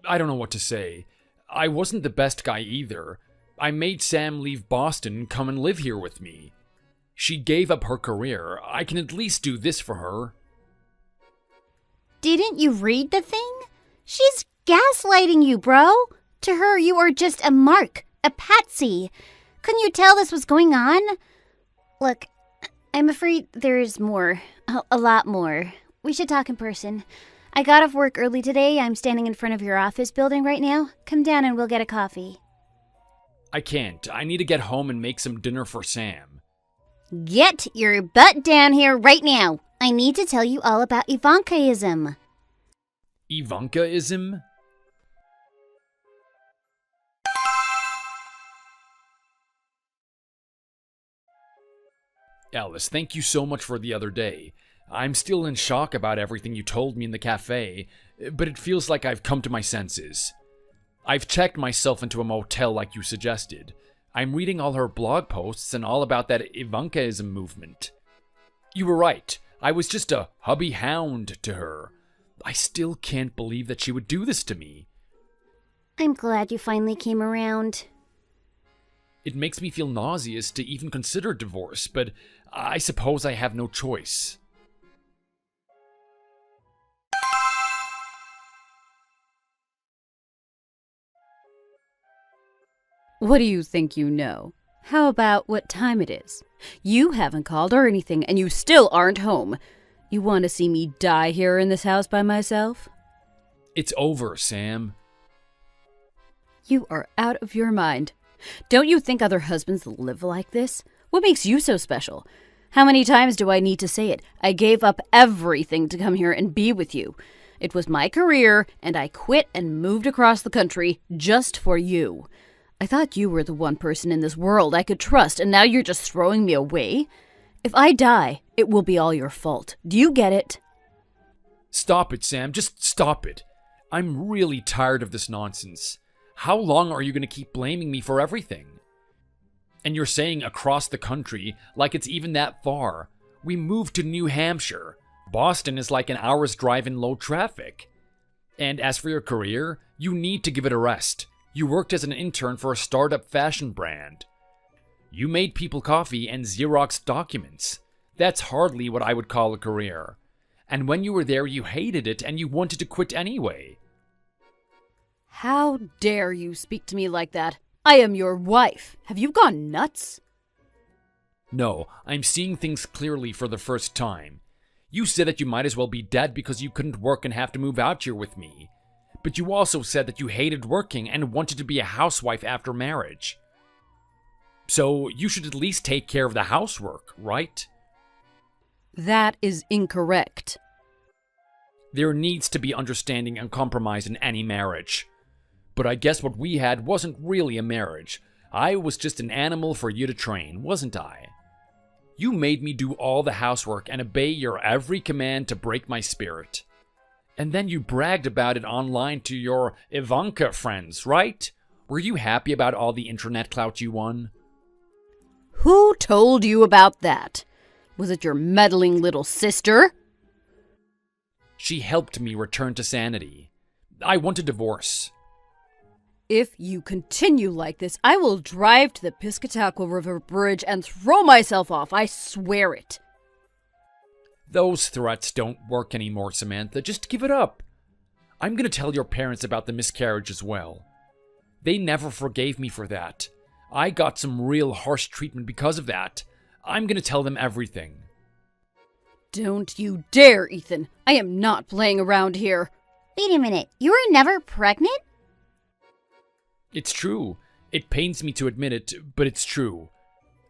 I don't know what to say. I wasn't the best guy either. I made Sam leave Boston and come and live here with me. She gave up her career. I can at least do this for her. Didn't you read the thing? She's gaslighting you, bro. To her, you are just a mark, a patsy. Couldn't you tell this was going on? Look, I'm afraid there is more. A lot more. We should talk in person. I got off work early today. I'm standing in front of your office building right now. Come down and we'll get a coffee. I can't. I need to get home and make some dinner for Sam. Get your butt down here right now. I need to tell you all about Ivankaism. Ivankaism? Alice, thank you so much for the other day. I'm still in shock about everything you told me in the cafe, but it feels like I've come to my senses. I've checked myself into a motel like you suggested. I'm reading all her blog posts and all about that Ivankaism movement. You were right. I was just a hubby hound to her. I still can't believe that she would do this to me. I'm glad you finally came around. It makes me feel nauseous to even consider divorce, but I suppose I have no choice. What do you think you know? How about what time it is? You haven't called or anything, and you still aren't home. You want to see me die here in this house by myself? It's over, Sam. You are out of your mind. Don't you think other husbands live like this? What makes you so special? How many times do I need to say it? I gave up everything to come here and be with you. It was my career, and I quit and moved across the country just for you. I thought you were the one person in this world I could trust, and now you're just throwing me away? If I die, it will be all your fault. Do you get it? Stop it, Sam. Just stop it. I'm really tired of this nonsense. How long are you going to keep blaming me for everything? And you're saying across the country like it's even that far. We moved to New Hampshire. Boston is like an hour's drive in low traffic. And as for your career, you need to give it a rest. You worked as an intern for a startup fashion brand. You made people coffee and Xeroxed documents. That's hardly what I would call a career. And when you were there, you hated it and you wanted to quit anyway. How dare you speak to me like that? I am your wife. Have you gone nuts? No, I'm seeing things clearly for the first time. You said that you might as well be dead because you couldn't work and have to move out here with me. But you also said that you hated working and wanted to be a housewife after marriage. So you should at least take care of the housework, right? That is incorrect. There needs to be understanding and compromise in any marriage. But I guess what we had wasn't really a marriage. I was just an animal for you to train, wasn't I? You made me do all the housework and obey your every command to break my spirit. And then you bragged about it online to your Ivanka friends, right? Were you happy about all the internet clout you won? Who told you about that? Was it your meddling little sister? She helped me return to sanity. I want a divorce. If you continue like this, I will drive to the Piscataqua River Bridge and throw myself off. I swear it. Those threats don't work anymore, Samantha. Just give it up. I'm gonna tell your parents about the miscarriage as well. They never forgave me for that. I got some real harsh treatment because of that. I'm gonna tell them everything. Don't you dare, Ethan. I am not playing around here. Wait a minute, you were never pregnant? It's true. It pains me to admit it, but it's true.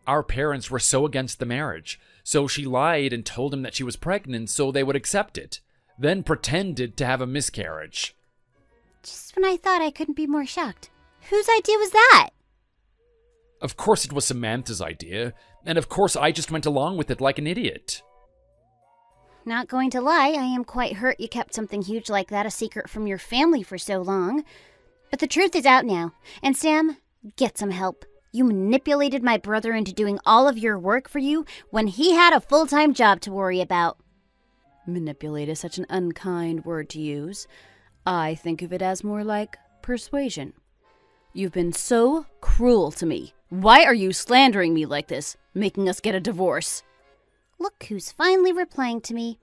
Our parents were so against the marriage, so she lied and told them that she was pregnant so they would accept it, then pretended to have a miscarriage. Just when I thought I couldn't be more shocked. Whose idea was that? Of course it was Samantha's idea, and of course I just went along with it like an idiot. Not going to lie, I am quite hurt you kept something huge like that a secret from your family for so long. But the truth is out now. And Sam, get some help. You manipulated my brother into doing all of your work for you when he had a full-time job to worry about. Manipulate is such an unkind word to use. I think of it as more like persuasion. You've been so cruel to me. Why are you slandering me like this, making us get a divorce? Look who's finally replying to me.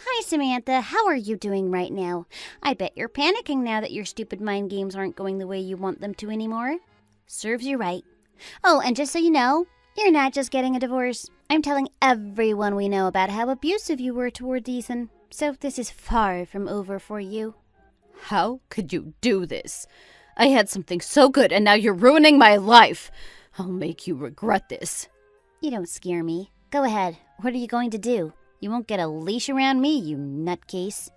Hi, Samantha. How are you doing right now? I bet you're panicking now that your stupid mind games aren't going the way you want them to anymore. Serves you right. Oh, and just so you know, you're not just getting a divorce. I'm telling everyone we know about how abusive you were towards Ethan. So this is far from over for you. How could you do this? I had something so good and now you're ruining my life. I'll make you regret this. You don't scare me. Go ahead. What are you going to do? You won't get a leash around me, you nutcase.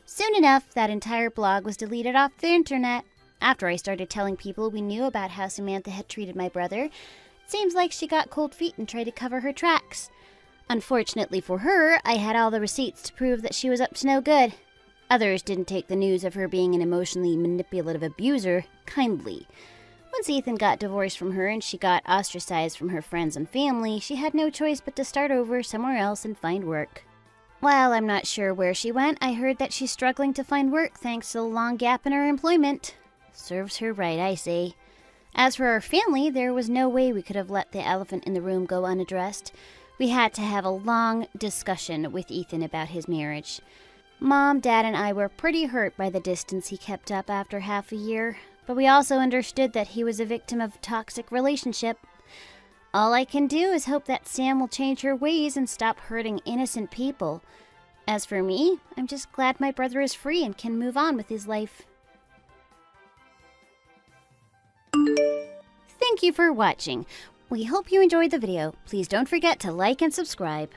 Soon enough, that entire blog was deleted off the internet. After I started telling people we knew about how Samantha had treated my brother, it seems like she got cold feet and tried to cover her tracks. Unfortunately for her, I had all the receipts to prove that she was up to no good. Others didn't take the news of her being an emotionally manipulative abuser kindly. Once Ethan got divorced from her and she got ostracized from her friends and family, she had no choice but to start over somewhere else and find work. While I'm not sure where she went, I heard that she's struggling to find work thanks to the long gap in her employment. Serves her right, I say. As for our family, there was no way we could have let the elephant in the room go unaddressed. We had to have a long discussion with Ethan about his marriage. Mom, Dad, and I were pretty hurt by the distance he kept up after half a year, but we also understood that he was a victim of a toxic relationship. All I can do is hope that Sam will change her ways and stop hurting innocent people. As for me, I'm just glad my brother is free and can move on with his life. Thank you for watching. We hope you enjoyed the video. Please don't forget to like and subscribe.